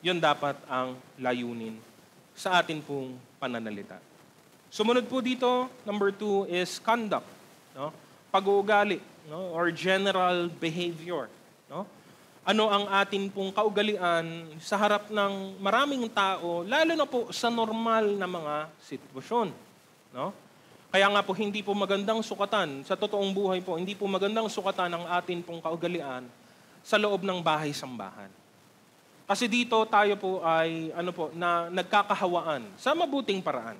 Yun dapat ang layunin sa atin pong pananalita. Sumunod po dito, number 2 is conduct. No? Pag-uugali, no? Or general behavior. No? Ano ang atin pong kaugalian sa harap ng maraming tao, lalo na po sa normal na mga sitwasyon. No? Kaya nga po, hindi po magandang sukatan, sa totoong buhay po, hindi po magandang sukatan ang atin pong kaugalian sa loob ng bahay-sambahan. Kasi dito tayo po ay na nagkakahawaan sa mabuting paraan,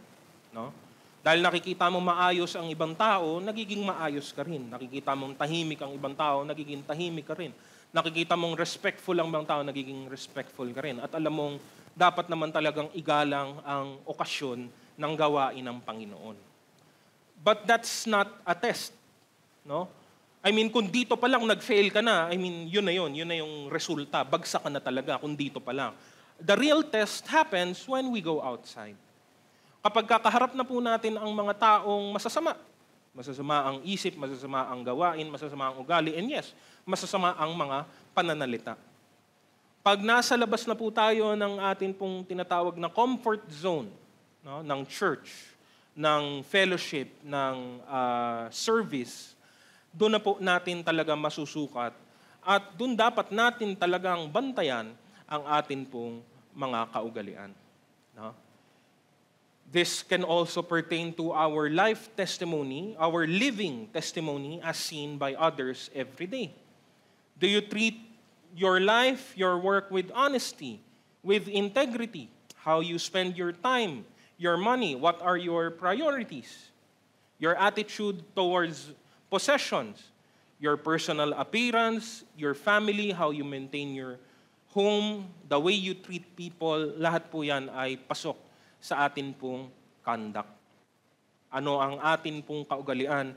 no? Dahil nakikita mo maayos ang ibang tao, nagiging maayos ka rin. Nakikita mong tahimik ang ibang tao, nagiging tahimik ka rin. Nakikita mong respectful ang ibang tao, nagiging respectful ka rin. At alam mong dapat naman talagang igalang ang okasyon ng gawain ng Panginoon. But that's not a test, no? I mean, kung dito pa lang nag-fail ka na, yun na yung resulta. Bagsak ka na talaga kung dito pa lang. The real test happens when we go outside. Kapag kakaharap na po natin ang mga taong masasama, masasama ang isip, masasama ang gawain, masasama ang ugali, and yes, masasama ang mga pananalita. Pag nasa labas na po tayo ng atin pong tinatawag na comfort zone, no, ng church, ng fellowship, ng service, doon na po natin talaga masusukat at doon dapat natin talagang bantayan ang atin pong mga kaugalian. No? This can also pertain to our life testimony, our living testimony as seen by others every day. Do you treat your life, your work with honesty, with integrity? How you spend your time your money? What are your priorities? Your attitude towards possessions, your personal appearance, your family, how you maintain your home, the way you treat people, lahat po yan ay pasok sa atin pong conduct. Ano ang atin pong kaugalian,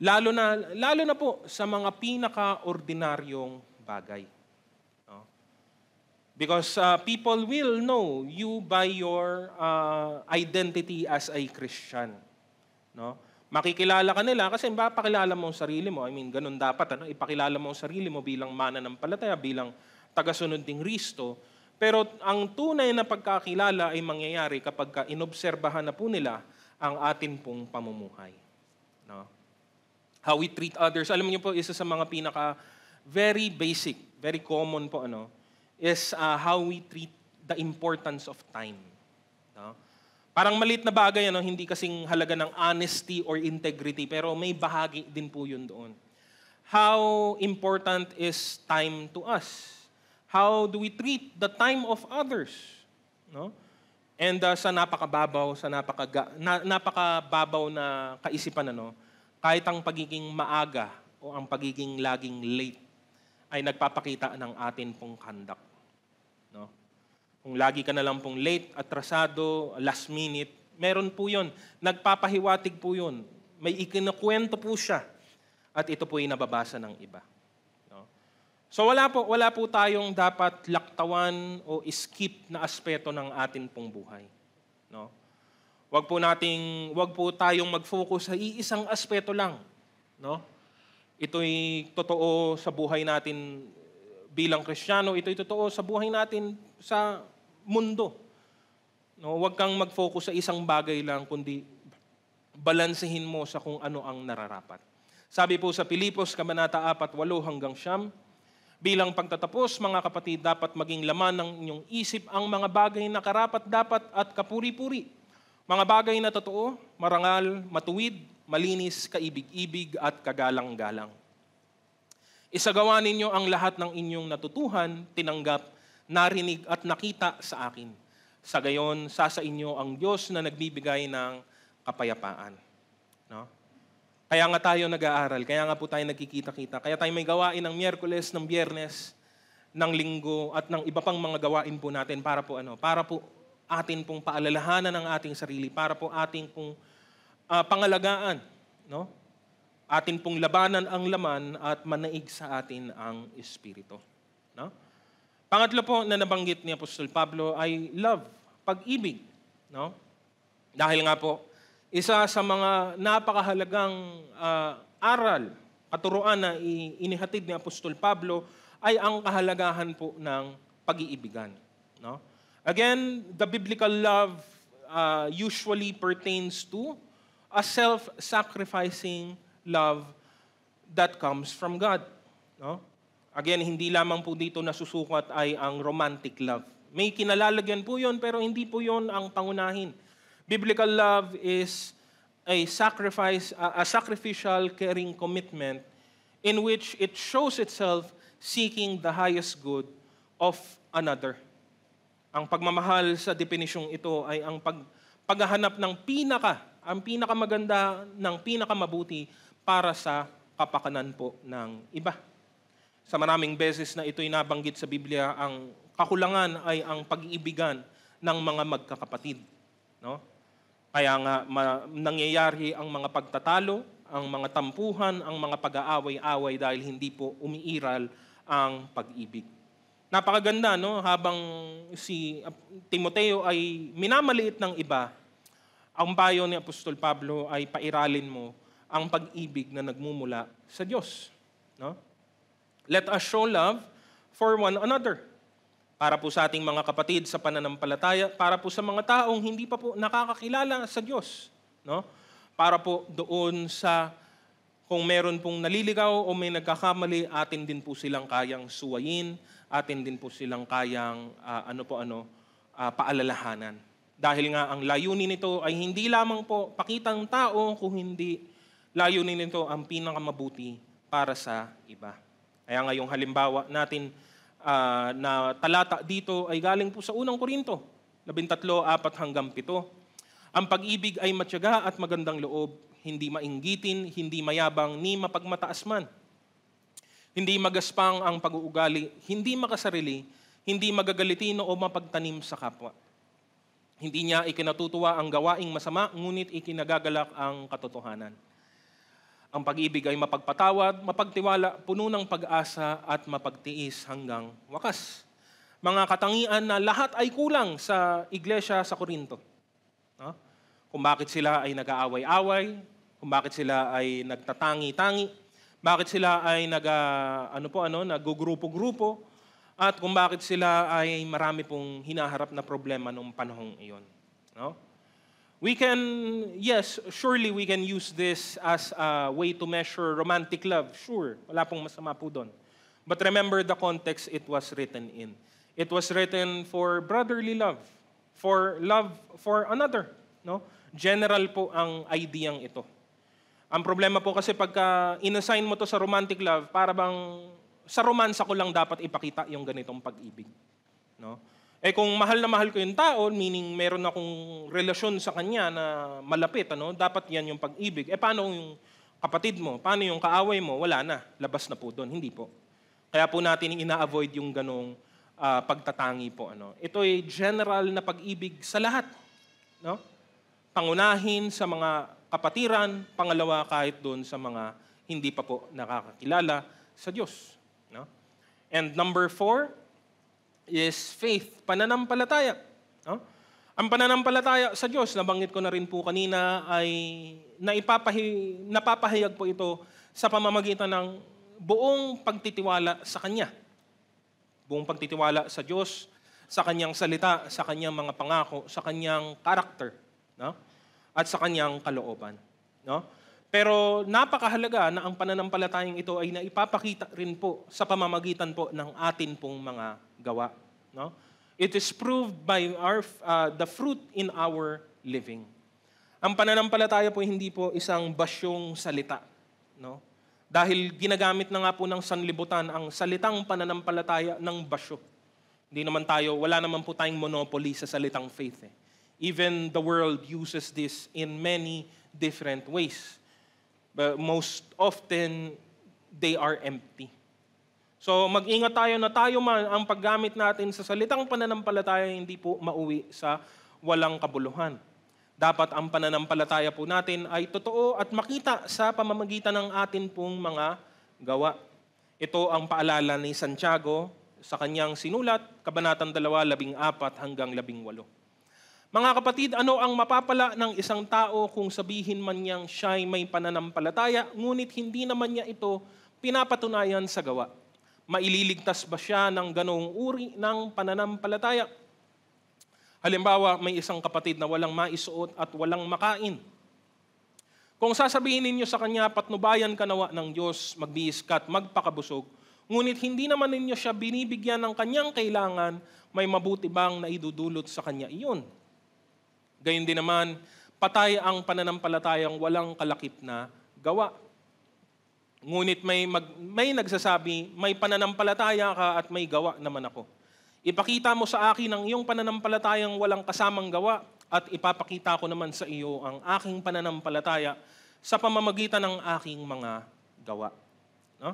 lalo na po sa mga pinaka-ordinaryong bagay. No? Because people will know you by your identity as a Christian. No? Makikilala ka nila kasi mapakilala mo ang sarili mo. I mean, ganun dapat. Ipakilala mo ang sarili mo bilang mananampalataya, bilang tagasunod ng Kristo. Pero ang tunay na pagkakilala ay mangyayari kapag inobserbahan na po nila ang atin pong pamumuhay. No? How we treat others. Alam niyo po, isa sa mga very basic, very common po, is how we treat the importance of time. No? Parang maliit na bagay, hindi kasing halaga ng honesty or integrity, pero may bahagi din po yun doon. How important is time to us? How do we treat the time of others? No? And sa napakababaw na kaisipan, kahit ang pagiging maaga o ang pagiging laging late ay nagpapakita ng atin pong conduct. No? Kung lagi ka na lang pong late, atrasado, last minute, meron po yun. Nagpapahiwatig po yun. May ikinukwento po siya. At ito po ay nababasa ng iba. No? So wala po tayong dapat laktawan o skip na aspeto ng atin pong buhay. No? Wag po tayong mag-focus sa iisang aspeto lang. No? Ito'y totoo sa buhay natin bilang Kristiyano, ito'y totoo sa buhay natin sa mundo. No, huwag kang mag-focus sa isang bagay lang, kundi balansehin mo sa kung ano ang nararapat. Sabi po sa Pilipos, Kabanata 4:8-9, bilang pagtatapos, mga kapatid, dapat maging laman ng inyong isip ang mga bagay na karapat-dapat at kapuri-puri. Mga bagay na totoo, marangal, matuwid, malinis, kaibig-ibig at kagalang-galang. Isagawa ninyo ang lahat ng inyong natutuhan, tinanggap, narinig at nakita sa akin. Sa gayon, sa inyo ang Diyos na nagbibigay ng kapayapaan. No? Kaya nga tayo nag-aaral, kaya nga po tayo nagkikita-kita, kaya tayo may gawain ng Miyerkules, ng Biyernes, ng Linggo, at ng iba pang mga gawain po natin para po atin pong paalalahanan ng ating sarili, para po ating pong pangalagaan, no? Atin pong labanan ang laman at manaig sa atin ang Espiritu. No? Pangatlo po na nabanggit ni Apostol Pablo ay love, pag-ibig. No? Dahil nga po, isa sa mga napakahalagang aral, katuruan na inihatid ni Apostol Pablo ay ang kahalagahan po ng pag-iibigan. No? Again, the biblical love usually pertains to a self-sacrificing love that comes from God. No? Again, hindi lamang po dito nasusukat ay ang romantic love. May kinalalagyan po yun, pero hindi po yun ang pangunahin. Biblical love is a sacrificial, caring commitment in which it shows itself seeking the highest good of another. Ang pagmamahal sa definisyong ito ay ang paghahanap ng ang pinakamaganda, ng pinakamabuti para sa kapakanan po ng iba. Sa maraming beses na ito'y nabanggit sa Biblia, ang kakulangan ay ang pag-iibigan ng mga magkakapatid. No? Kaya nga nangyayari ang mga pagtatalo, ang mga tampuhan, ang mga pag-aaway-away dahil hindi po umiiral ang pag-ibig. Napakaganda, no? Habang si Timoteo ay minamaliit ng iba, ang payo ni Apostol Pablo ay pairalin mo ang pag-ibig na nagmumula sa Diyos. No? Let us show love for one another. Para po sa ating mga kapatid sa pananampalataya, para po sa mga taong hindi pa po nakakakilala sa Diyos. No? Para po doon sa kung meron pong naliligaw o may nagkakamali, atin din po silang kayang suwayin, atin din po silang kayang paalalahanan. Dahil nga ang layunin nito ay hindi lamang po pakitang tao, kung hindi layunin nito ang pinakamabuti para sa iba. Kaya nga yung halimbawa natin na talata dito ay galing po sa unang Korinto, 13:4-7. Ang pag-ibig ay matyaga at magandang loob, hindi mainggitin, hindi mayabang, ni mapagmataas man. Hindi magaspang ang pag-uugali, hindi makasarili, hindi magagalitino o mapagtanim sa kapwa. Hindi niya ikinatutuwa ang gawaing masama, ngunit ikinagagalak ang katotohanan. Ang pag-ibig ay mapagpatawad, mapagtiwala, puno ng pag-asa at mapagtiis hanggang wakas. Mga katangian na lahat ay kulang sa iglesia sa Korinto. No? Kung bakit sila ay nag-aaway-away, kung bakit sila ay nagtatangi-tangi, bakit sila ay naggugrupo-grupo, at kung bakit sila ay marami pong hinaharap na problema noong panahong iyon. No? Surely we can use this as a way to measure romantic love. Sure, wala pong masama po doon. But remember the context it was written in. It was written for brotherly love for another. No? General po ang ideyang ito. Ang problema po kasi pagka inassign mo to sa romantic love, para bang sa romansa ko lang dapat ipakita yung ganitong pag-ibig. No? Kung mahal na mahal ko yung tao, meaning meron akong relasyon sa kanya na malapit, dapat yan yung pag-ibig. Paano yung kapatid mo? Paano yung kaaway mo? Wala na. Labas na po doon. Hindi po. Kaya po natin ina-avoid yung ganong pagtatangi po. Ito ay general na pag-ibig sa lahat. No? Pangunahin sa mga kapatiran, pangalawa kahit doon sa mga hindi pa po nakakakilala sa Diyos. No? And number 4, is faith, pananampalataya. No? Ang pananampalataya sa Diyos, nabanggit ko na rin po kanina, ay napapahayag po ito sa pamamagitan ng buong pagtitiwala sa Kanya. Buong pagtitiwala sa Diyos, sa Kanyang salita, sa Kanyang mga pangako, sa Kanyang karakter, no? At sa Kanyang kalooban. No? Pero napakahalaga na ang pananampalatayang ito ay naipapakita rin po sa pamamagitan po ng atin pong mga gawa. No? It is proved by the fruit in our living. Ang pananampalataya po hindi po isang basyong salita. No? Dahil ginagamit na nga po ng sanlibutan ang salitang pananampalataya ng basyo. Wala naman po tayong monopoly sa salitang faith. Even the world uses this in many different ways. But most often, they are empty. So mag-ingat tayo na tayo man ang paggamit natin sa salitang pananampalataya hindi po mauwi sa walang kabuluhan. Dapat ang pananampalataya po natin ay totoo at makita sa pamamagitan ng atin pong mga gawa. Ito ang paalala ni Santiago sa kanyang sinulat, Kabanatang 2:14 hanggang 18. Mga kapatid, ano ang mapapala ng isang tao kung sabihin man niyang siya'y may pananampalataya, ngunit hindi naman niya ito pinapatunayan sa gawa? Maililigtas ba siya ng ganong uri ng pananampalataya? Halimbawa, may isang kapatid na walang maisuot at walang makain. Kung sasabihin ninyo sa kanya, patnubayan ka nawa ng Diyos, magbiis ka at magpakabusog, ngunit hindi naman ninyo siya binibigyan ng kanyang kailangan, may mabuti bang naidudulot sa kanya iyon? Gayun din naman, patay ang pananampalatayang walang kalakip na gawa. Ngunit may nagsasabi, may pananampalataya ka at may gawa naman ako. Ipakita mo sa akin ang iyong pananampalatayang walang kasamang gawa at ipapakita ko naman sa iyo ang aking pananampalataya sa pamamagitan ng aking mga gawa. No?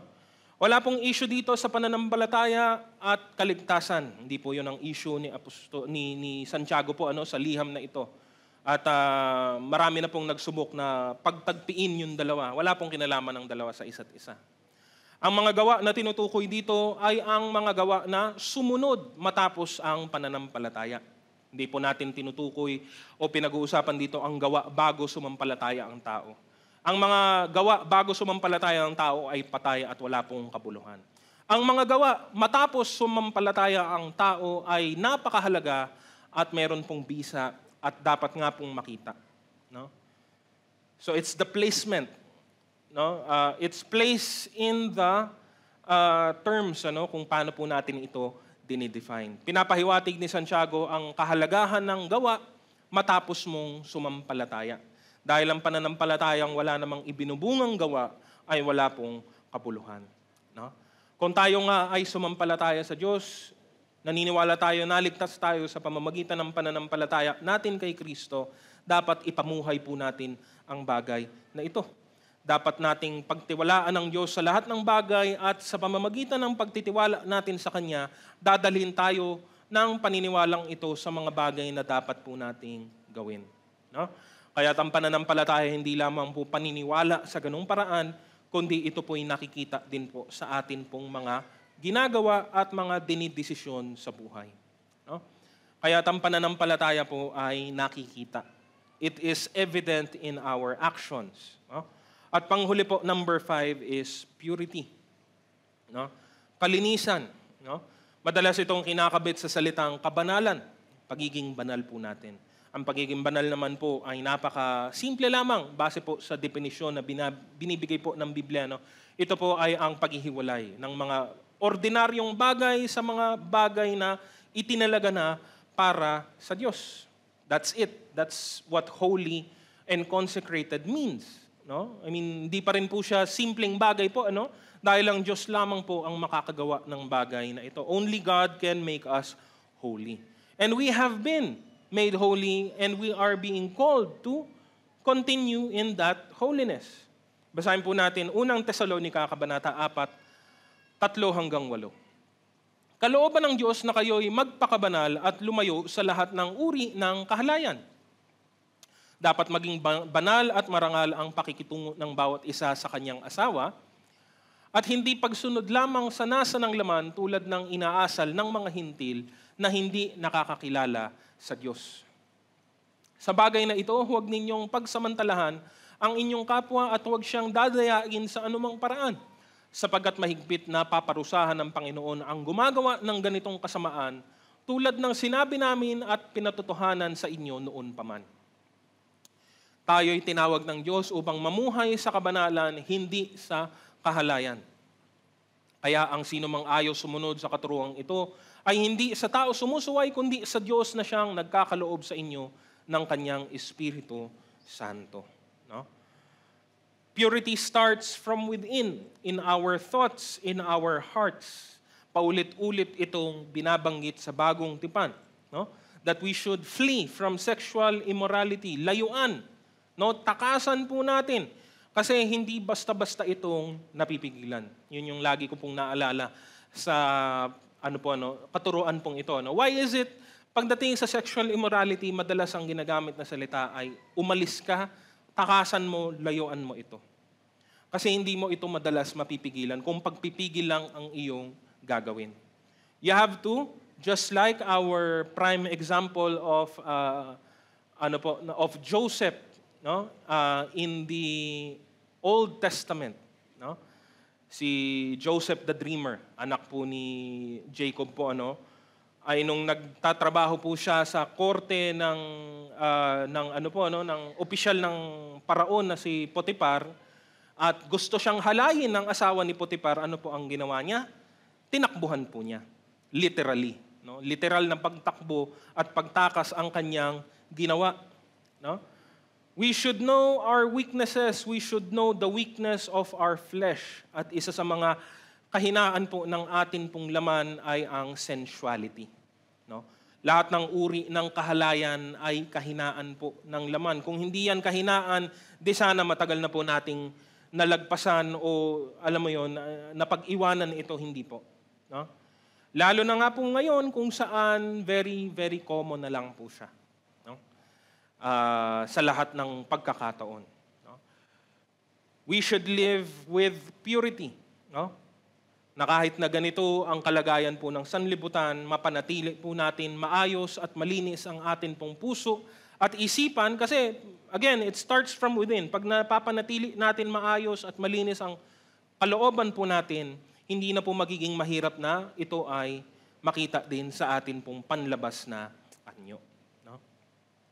Wala pong issue dito sa pananampalataya at kaligtasan. Hindi po 'yun ang issue ni Santiago po sa liham na ito. At marami na pong nagsubok na pagtagpiin yung dalawa. Wala pong kinalaman ng dalawa sa isa't isa. Ang mga gawa na tinutukoy dito ay ang mga gawa na sumunod matapos ang pananampalataya. Hindi po natin tinutukoy o pinag-uusapan dito ang gawa bago sumampalataya ang tao. Ang mga gawa bago sumampalataya ang tao ay patay at wala pong kabuluhan. Ang mga gawa matapos sumampalataya ang tao ay napakahalaga at meron pong bisa at dapat nga pong makita. No? So it's the placement. No? It's placed in the terms kung paano po natin ito dinidefine. Pinapahiwatig ni Santiago ang kahalagahan ng gawa matapos mong sumampalataya. Dahil ang pananampalatayang wala namang ibinubungang gawa ay wala pong kabuluhan. No? Kung tayo nga ay sumampalataya sa Diyos, naniniwala tayo, naligtas tayo sa pamamagitan ng pananampalataya natin kay Kristo, dapat ipamuhay po natin ang bagay na ito. Dapat nating pagtiwalaan ng Diyos sa lahat ng bagay at sa pamamagitan ng pagtitiwala natin sa Kanya, dadalhin tayo ng paniniwalang ito sa mga bagay na dapat po nating gawin. No? Kaya ang pananampalataya hindi lamang po paniniwala sa ganung paraan, kundi ito po'y nakikita din po sa atin pong mga ginagawa at mga dinidesisyon sa buhay. No? Kaya ang pananampalataya po ay nakikita. It is evident in our actions. No? At panghuli po, number 5 is purity. No? Kalinisan. No? Madalas itong kinakabit sa salitang kabanalan. Pagiging banal po natin. Ang pagiging banal naman po ay napaka-simple lamang base po sa definisyon na binibigay po ng Biblia. No? Ito po ay ang paghihiwalay ng mga ordinaryong bagay sa mga bagay na itinalaga na para sa Diyos. That's it. That's what holy and consecrated means. No? I mean, hindi pa rin po siya simpleng bagay po, ano? Dahil ang Diyos lamang po ang makakagawa ng bagay na ito. Only God can make us holy. And we have been made holy and we are being called to continue in that holiness. Basahin po natin, unang Tesalonica, Kabanata 4, 3-8. Kalooban ng Diyos na kayo'y magpakabanal at lumayo sa lahat ng uri ng kahalayan. Dapat maging banal at marangal ang pakikitungo ng bawat isa sa kanyang asawa at hindi pagsunod lamang sa nasa ng laman tulad ng inaasal ng mga hintil na hindi nakakakilala sa Diyos. Sa bagay na ito, huwag ninyong pagsamantalahan ang inyong kapwa at huwag siyang dadayain sa anumang paraan, sapagkat mahigpit na paparusahan ng Panginoon ang gumagawa ng ganitong kasamaan tulad ng sinabi namin at pinatotohanan sa inyo noon pa man. Tayo'y tinawag ng Diyos upang mamuhay sa kabanalan, hindi sa kahalayan. Kaya ang sino mang ayaw sumunod sa katuruang ito ay hindi sa tao sumusuway, kundi sa Diyos na siyang nagkakaloob sa inyo ng kanyang Espiritu Santo. No? Purity starts from within, in our thoughts, in our hearts. Paulit-ulit itong binabanggit sa bagong tipan. No? That we should flee from sexual immorality, layuan. No, takasan po natin kasi hindi basta-basta itong napipigilan. Yun yung lagi ko pong naalala sa katuruan pong ito. No? Why is it pagdating sa sexual immorality, madalas ang ginagamit na salita ay umalis ka, takasan mo, layuan mo ito. Kasi hindi mo ito madalas mapipigilan kung pagpipigil lang ang iyong gagawin. You have to, just like our prime example of Joseph, no? In the Old Testament, no? Si Joseph the Dreamer, anak po ni Jacob po, ay nung nagtatrabaho po siya sa korte ng opisyal ng paraon na si Potiphar at gusto siyang halayin ng asawa ni Potiphar, ano po ang ginawa niya? Tinakbuhan po niya. Literally, no? Literal na pagtakbo at pagtakas ang kanyang ginawa, no? We should know our weaknesses. We should know the weakness of our flesh. At isa sa mga kahinaan po ng atin pong laman ay ang sensuality. No? Lahat ng uri ng kahalayan ay kahinaan po ng laman. Kung hindi yan kahinaan, di sana matagal na po nating nalagpasan o alam mo yon, napag-iwanan ito, hindi po. No? Lalo na nga po ngayon kung saan very, very common na lang po siya. Sa lahat ng pagkakataon. No? We should live with purity. No? Na kahit na ganito ang kalagayan po ng sanlibutan, mapanatili po natin maayos at malinis ang atin pong puso at isipan kasi, again, it starts from within. Pag napapanatili natin maayos at malinis ang kalooban po natin, hindi na po magiging mahirap na ito ay makita din sa atin pong panlabas na anyo.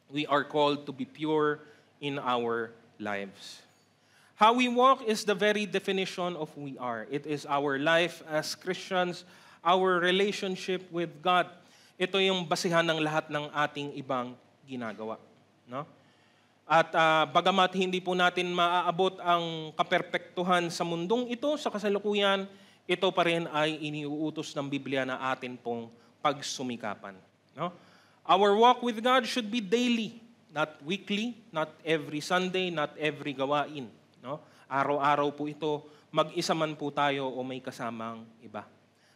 We are called to be pure in our lives. How we walk is the very definition of who we are. It is our life as Christians, our relationship with God. Ito yung basihan ng lahat ng ating ibang ginagawa. No? At bagamat hindi po natin maaabot ang kaperpektuhan sa mundong ito, sa kasalukuyan, ito pa rin ay iniuutos ng Biblia na atin pong pagsumikapan. No? Our walk with God should be daily. Not weekly, not every Sunday, not every gawain. No? Araw-araw po ito, mag-isa man po tayo o may kasamang iba.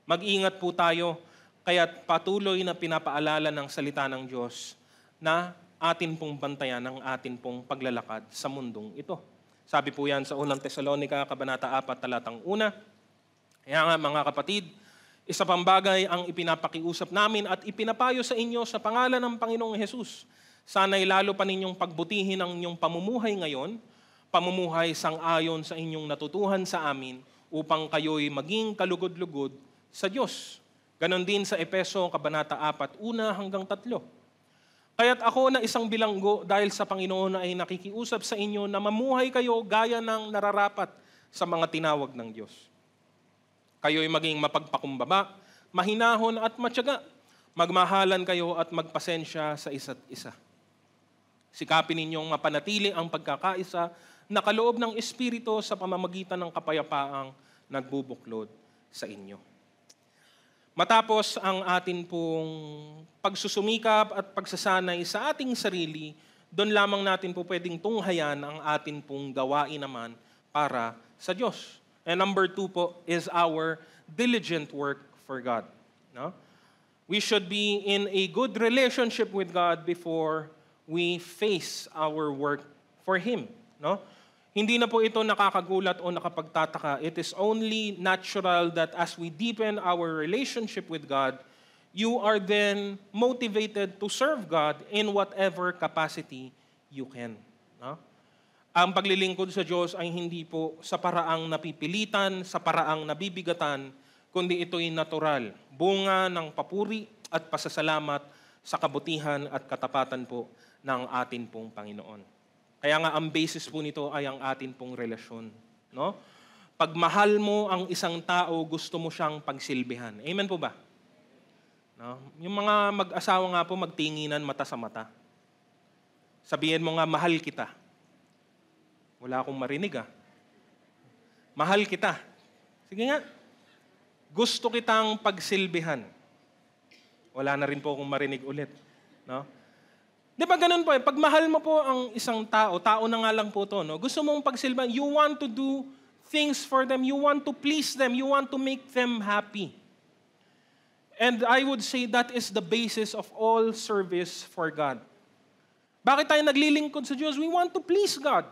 Mag-ingat po tayo, kaya't patuloy na pinapaalala ng salita ng Diyos na atin pong bantayan ang atin pong paglalakad sa mundong ito. Sabi po yan sa unang Tesalonica, Kabanata 4, talatang 1. Kaya nga mga kapatid, isa pang bagay ang ipinapakiusap namin at ipinapayo sa inyo sa pangalan ng Panginoong Hesus. Sana'y lalo pa ninyong pagbutihin ang inyong pamumuhay ngayon, pamumuhay sang-ayon sa inyong natutuhan sa amin, upang kayo'y maging kalugod-lugod sa Diyos. Ganon din sa Efeso, Kabanata 4, 1 hanggang 3. Kaya't ako na isang bilanggo dahil sa Panginoon ay nakikiusap sa inyo na mamuhay kayo gaya ng nararapat sa mga tinawag ng Diyos. Kayo'y maging mapagpakumbaba, mahinahon at matyaga. Magmahalan kayo at magpasensya sa isa't isa. Sikapin ninyong mapanatili ang pagkakaisa na kaloob ng Espiritu sa pamamagitan ng kapayapaang nagbubuklod sa inyo. Matapos ang atin pong pagsusumikap at pagsasanay sa ating sarili, doon lamang natin po pwedeng tunghayan ang atin pong gawain naman para sa Diyos. And number 2 po is our diligent work for God. No? We should be in a good relationship with God before we face our work for Him. No? Hindi na po ito nakakagulat o nakapagtataka. It is only natural that as we deepen our relationship with God, you are then motivated to serve God in whatever capacity you can. No? Ang paglilingkod sa Diyos ay hindi po sa paraang napipilitan, sa paraang nabibigatan, kundi ito'y natural, bunga ng papuri at pasasalamat sa kabutihan at katapatan po ng atin pong Panginoon. Kaya nga ang basis po nito ay ang atin pong relasyon. No? Pag mahal mo ang isang tao, gusto mo siyang pagsilbihan. Amen po ba? No? Yung mga mag-asawa nga po magtinginan mata sa mata. Sabihin mo nga, mahal kita. Wala akong marinig Mahal kita. Sige nga. Gusto kitang pagsilbihan. Wala na rin po akong marinig ulit. No? Di ba ganun po Pag mahal mo po ang isang tao, tao na nga lang po to, no? Gusto mong pagsilbihan, you want to do things for them, you want to please them, you want to make them happy. And I would say that is the basis of all service for God. Bakit tayo naglilingkod sa Diyos? We want to please God.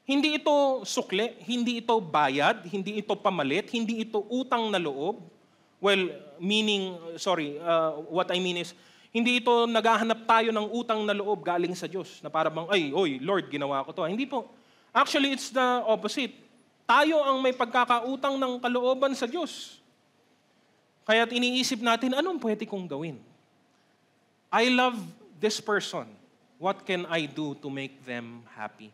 Hindi ito sukle, hindi ito bayad, hindi ito pamalit, hindi ito utang na loob. Well, what I mean is, hindi ito naghahanap tayo ng utang na loob galing sa Diyos, na para bang, Lord, ginawa ko to. Hindi po. Actually, it's the opposite. Tayo ang may pagkakautang ng kalooban sa Diyos. Kaya't iniisip natin, anong pwede kong gawin? I love this person. What can I do to make them happy?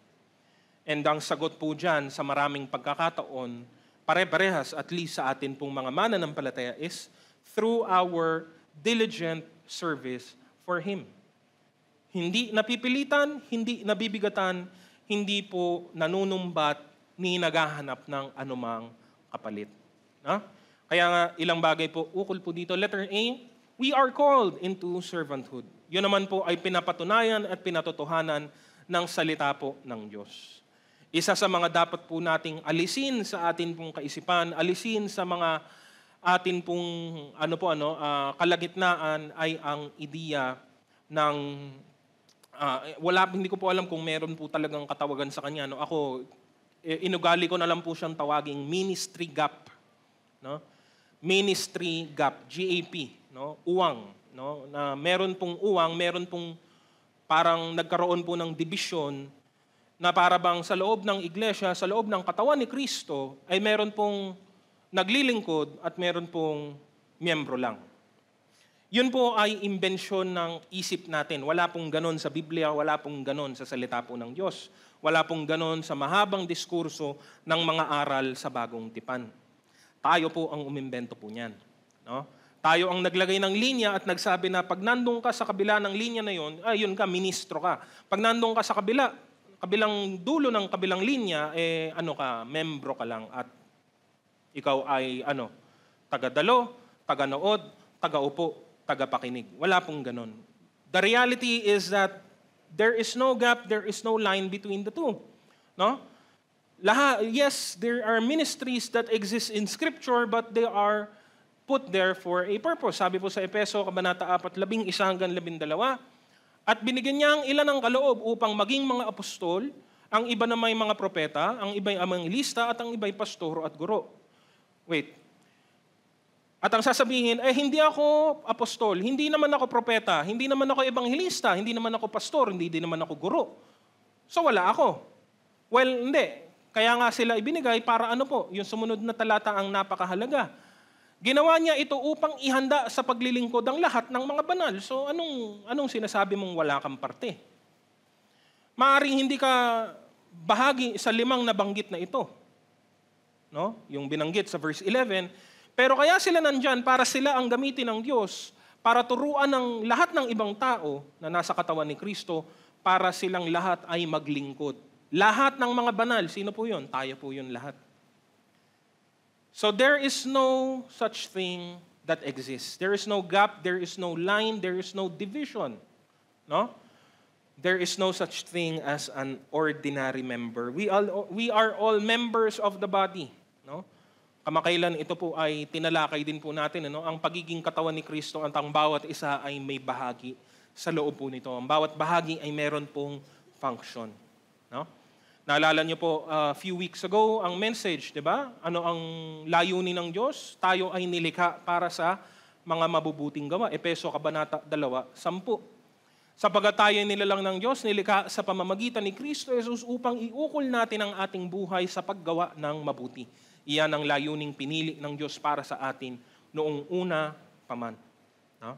And ang sagot po dyan sa maraming pagkakataon, pare-parehas at least sa atin pong mga mananampalataya is through our diligent service for Him. Hindi napipilitan, hindi nabibigatan, hindi po nanunumbat ni naghahanap ng anumang kapalit. Kaya nga ilang bagay po, ukol po dito. Letter A, we are called into servanthood. Yun naman po ay pinapatunayan at pinatotohanan ng salita po ng Diyos. Isa sa mga dapat po nating alisin sa atin pong kaisipan, alisin sa mga atin pong kalagitnaan ay ang ideya ng hindi ko po alam kung meron po talagang katawagan sa kanya. No? Ako, inugali ko na lang po siyang tawaging ministry gap. No? Ministry gap, GAP, no? Uwang. No? Na meron pong uwang, meron pong parang nagkaroon po ng division na para bang sa loob ng iglesia, sa loob ng katawan ni Kristo, ay meron pong naglilingkod at meron pong miyembro lang. Yun po ay imbensyon ng isip natin. Wala pong ganon sa Biblia, wala pong ganon sa salita po ng Diyos. Wala pong ganon sa mahabang diskurso ng mga aral sa bagong tipan. Tayo po ang umimbento po niyan. No? Tayo ang naglagay ng linya at nagsabi na pag nandun ka sa kabila ng linya na yun, yun ka, ministro ka. Pag nandun ka sa kabilang dulo ng kabilang linya, membro ka lang at ikaw ay taga-dalo, taga-nood, taga-upo, taga-pakinig. Wala pong ganon. The reality is that There is no gap, there is no line between the two. No? Yes, there are ministries that exist in Scripture, but they are put there for a purpose. Sabi po sa Efeso, Kabanata 4:11 hanggang 12, at binigyan niya ang ilan ng kaloob upang maging mga apostol, ang iba na may mga propeta, ang iba'y evangelista, at ang iba'y pastoro at guro. Wait. At ang sasabihin, hindi ako apostol, hindi naman ako propeta, hindi naman ako evangelista, hindi naman ako pastor, hindi din naman ako guro. So wala ako. Well, hindi. Kaya nga sila ibinigay para ano po, yung sumunod na talata ang napakahalaga. Ginawa niya ito upang ihanda sa paglilingkod ang lahat ng mga banal. So anong sinasabi mong wala kang parte? Maaring hindi ka bahagi sa 5 nabanggit na ito. No? Yung binanggit sa verse 11. Pero kaya sila nandyan para sila ang gamitin ng Diyos para turuan ng lahat ng ibang tao na nasa katawan ni Kristo para silang lahat ay maglingkod. Lahat ng mga banal, sino po yun? Tayo po yun lahat. So there is no such thing that exists. There is no gap, there is no line, there is no division. No? There is no such thing as an ordinary member. We are all members of the body. No? Kamakailan ito po ay tinalakay din po natin. Ano? Ang pagiging katawan ni Kristo at ang bawat isa ay may bahagi sa loob po nito. Ang bawat bahagi ay meron pong function. No? Naalala niyo po, a few weeks ago, ang message, di ba? Ano ang layunin ng Diyos? Tayo ay nilikha para sa mga mabubuting gawa. Efeso Kabanata 2:10. Sapagat tayo nilalang ng Diyos, nilikha sa pamamagitan ni Kristo Jesus upang iukol natin ang ating buhay sa paggawa ng mabuti. Iyan ang layuning pinili ng Diyos para sa atin noong una pa man. No?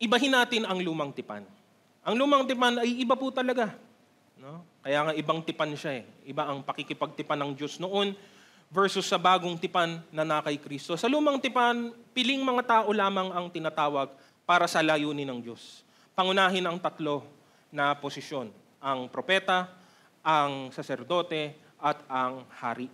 Ibahin natin ang lumang tipan. Ang lumang tipan ay iba po talaga. No? Kaya nga ibang tipan siya eh. Iba ang pakikipagtipan ng Diyos noon versus sa bagong tipan na kay Kristo. Sa lumang tipan, piling mga tao lamang ang tinatawag para sa layunin ng Diyos. Pangunahin ang 3 na posisyon. Ang propeta, ang saserdote, at ang hari.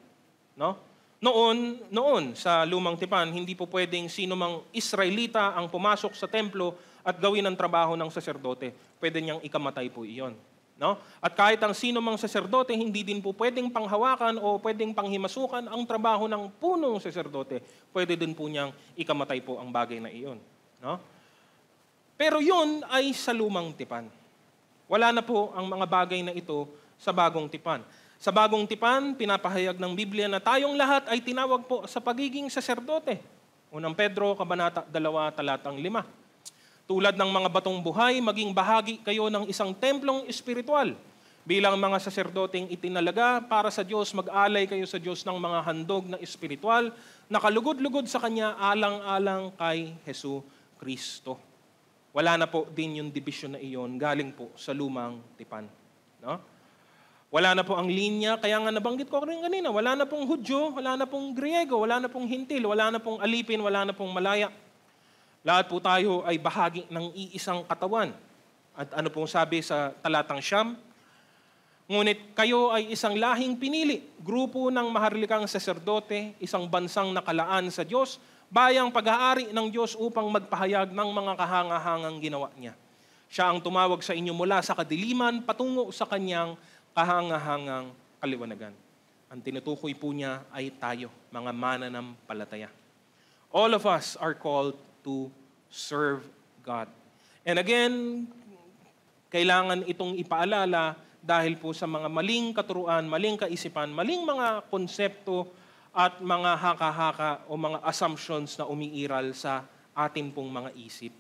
No? Noon sa lumang tipan, hindi po pwedeng sino mang Israelita ang pumasok sa templo at gawin ang trabaho ng saserdote. Pwede niyang ikamatay po iyon. No? At kahit ang sino mang saserdote, hindi din po pwedeng panghawakan o pwedeng panghimasukan ang trabaho ng punong saserdote. Pwede din po niyang ikamatay po ang bagay na iyon. No? Pero yun ay sa lumang tipan. Wala na po ang mga bagay na ito sa bagong tipan. Sa bagong tipan, pinapahayag ng Biblia na tayong lahat ay tinawag po sa pagiging saserdote. Unang Pedro, Kabanata 2, talatang 5. Tulad ng mga batong buhay, maging bahagi kayo ng isang templong espiritual. Bilang mga saserdoteng itinalaga para sa Diyos, mag-alay kayo sa Diyos ng mga handog na espiritual, nakalugod-lugod sa Kanya alang-alang kay Hesu Kristo. Wala na po din yung division na iyon, galing po sa lumang tipan. No? Wala na po ang linya, kaya nga nabanggit ko rin kanina, wala na pong Hudyo, wala na pong Griego, wala na pong Hintil, wala na pong Alipin, wala na pong Malaya. Lahat po tayo ay bahagi ng iisang katawan. At ano pong sabi sa talatang 9? Ngunit kayo ay isang lahing pinili, grupo ng maharlikang saserdote, isang bansang nakalaan sa Diyos, bayang pag-aari ng Diyos upang magpahayag ng mga kahangahangang ginawa niya. Siya ang tumawag sa inyo mula sa kadiliman patungo sa kanyang kahangahangang kaliwanagan. Ang tinutukoy po niya ay tayo, mga mananampalataya. All of us are called to serve God. And again, kailangan itong ipaalala dahil po sa mga maling katuruan, maling kaisipan, maling mga konsepto at mga haka-haka o mga assumptions na umiiral sa atin pong mga isip.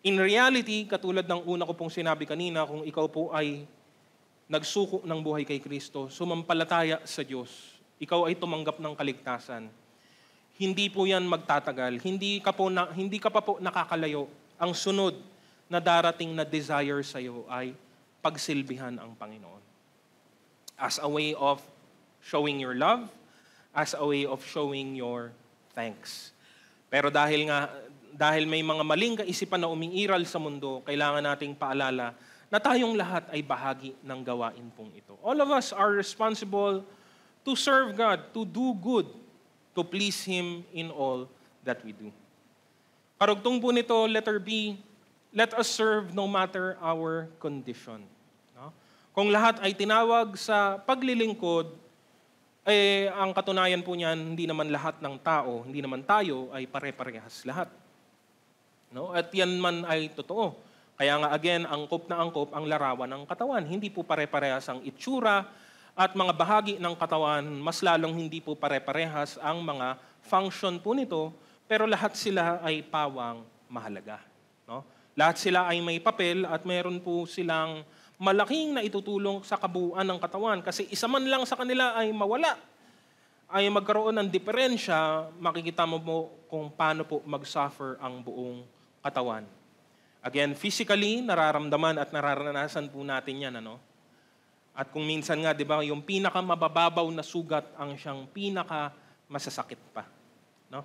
In reality, katulad ng una ko pong sinabi kanina, kung ikaw po ay nagsuko ng buhay kay Kristo, sumampalataya sa Diyos, ikaw ay tumanggap ng kaligtasan, hindi po yan magtatagal. Hindi ka pa po nakakalayo. Ang sunod na darating na desire sa iyo ay pagsilbihan ang Panginoon. As a way of showing your love, as a way of showing your thanks. Pero dahil may mga maling kaisipan na umiiral sa mundo, kailangan nating paalala na tayong lahat ay bahagi ng gawain pong ito. All of us are responsible to serve God, to do good, to please Him in all that we do. Karugtong po nito, letter B, let us serve no matter our condition. No? Kung lahat ay tinawag sa paglilingkod, ang katunayan po niyan, hindi naman lahat ng tao, hindi naman tayo ay pare-parehas lahat. No? At yan man ay totoo. Kaya nga again, angkop na angkop ang larawan ng katawan. Hindi po pare-parehas ang itsura at mga bahagi ng katawan, mas lalong hindi po pare-parehas ang mga function po nito, pero lahat sila ay pawang mahalaga. No? Lahat sila ay may papel at meron po silang malaking na itutulong sa kabuuan ng katawan. Kasi isa man lang sa kanila ay mawala, ay magkaroon ng diferensya, makikita mo po kung paano po mag-suffer ang buong katawan. Again, physically, nararamdaman at nararanasan po natin yan. Ano? At kung minsan nga, di ba, yung pinakamababaw na sugat ang siyang pinakamasasakit pa. No?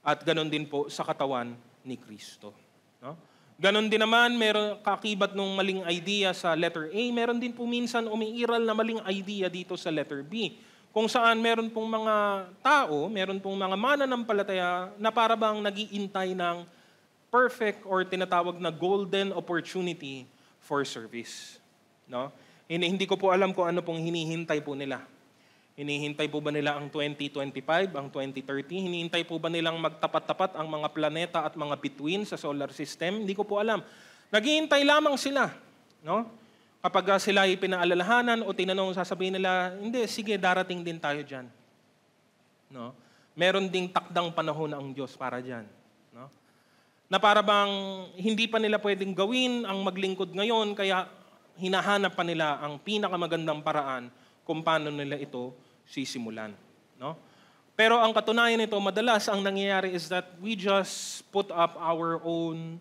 At ganon din po sa katawan ni Kristo. No? Ganon din naman, meron kakibat ng maling idea sa letter A, meron din po minsan umiiral na maling idea dito sa letter B. Kung saan meron pong mga tao, meron pong mga mananampalataya na para bang nag-iintay ng perfect or tinatawag na golden opportunity for service. No? Hindi ko po alam kung ano pong hinihintay po nila. Hinihintay po ba nila ang 2025, ang 2030? Hinihintay po ba nilang magtapat-tapat ang mga planeta at mga bituin sa solar system? Hindi ko po alam. Naghihintay lamang sila. No? Kapag sila ay pinaalalahanan o tinanong, sasabihin nila, hindi, sige, darating din tayo dyan. No? Meron ding takdang panahon ang Diyos para dyan. No? Na para bang hindi pa nila pwedeng gawin ang maglingkod ngayon, kaya hinahanap pa nila ang pinakamagandang paraan kung paano nila ito sisimulan. No? Pero ang katunayan nito, madalas ang nangyayari is that we just put up our own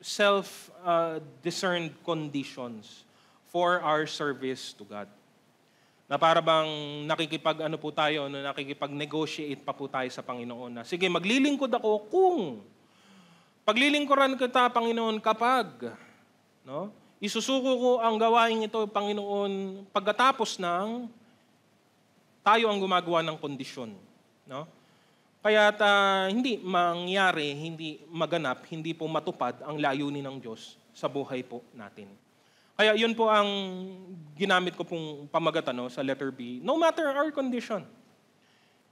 self-discerned conditions for our service to God. Na para bang nakikipag-negotiate pa po tayo sa Panginoon na, sige, maglilingkod ako kung paglilingkuran kita, Panginoon, kapag, no? Isusuko ko ang gawain ito, Panginoon, pagkatapos ng tayo ang gumagawa ng kondisyon. No? Kaya hindi mangyari, hindi maganap, hindi po matupad ang layunin ng Diyos sa buhay po natin. Kaya yun po ang ginamit ko pong pamagat sa letter B. No matter our condition.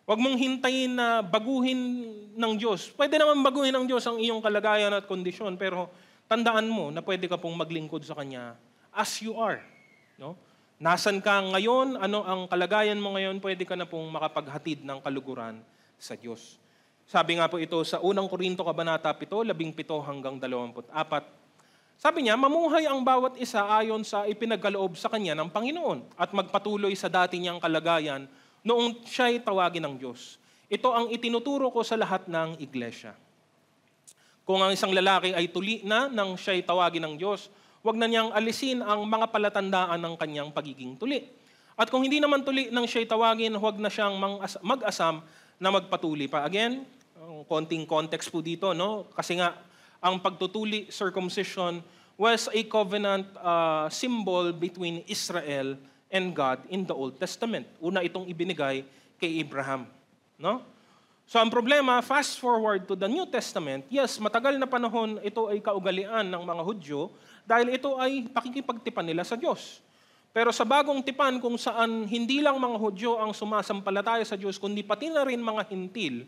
Huwag mong hintayin na baguhin ng Diyos. Pwede naman baguhin ng Diyos ang iyong kalagayan at kondisyon, pero tandaan mo na pwede ka pong maglingkod sa Kanya as you are. No? Nasaan ka ngayon, ano ang kalagayan mo ngayon, pwede ka na pong makapaghatid ng kaluguran sa Diyos. Sabi nga po ito sa unang Korinto Kabanata 7, 17 hanggang 24. Sabi niya, mamuhay ang bawat isa ayon sa ipinagkaloob sa kanya ng Panginoon at magpatuloy sa dati niyang kalagayan noong siya'y tawagin ng Diyos. Ito ang itinuturo ko sa lahat ng iglesia. Kung ang isang lalaki ay tuli na nang siya'y tawagin ng Diyos, huwag na niyang alisin ang mga palatandaan ng kanyang pagiging tuli. At kung hindi naman tuli nang siya'y tawagin, huwag na siyang mag-asam na magpatuli pa. Again, konting context po dito, no? Kasi nga, ang pagtutuli, circumcision, was a covenant symbol between Israel and God in the Old Testament. Una itong ibinigay kay Abraham. No? So ang problema, fast forward to the New Testament, yes, matagal na panahon ito ay kaugalian ng mga Hudyo dahil ito ay pakikipagtipan nila sa Diyos. Pero sa bagong tipan kung saan hindi lang mga Hudyo ang sumasampalataya sa Diyos, kundi pati na rin mga Hintil,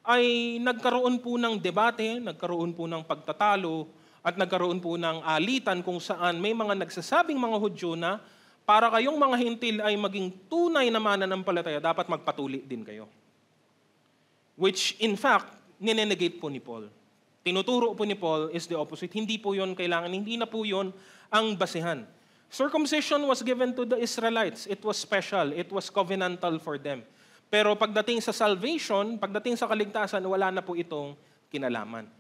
ay nagkaroon po ng debate, nagkaroon po ng pagtatalo, at nagkaroon po ng alitan kung saan may mga nagsasabing mga Hudyo na para kayong mga Hintil ay maging tunay na mananampalataya, dapat magpatuli din kayo. Which in fact, ninenegate po ni Paul. Tinuturo po ni Paul is the opposite. Hindi po yon kailangan, hindi na po yon ang basehan. Circumcision was given to the Israelites. It was special. It was covenantal for them. Pero pagdating sa salvation, pagdating sa kaligtasan, wala na po itong kinalaman.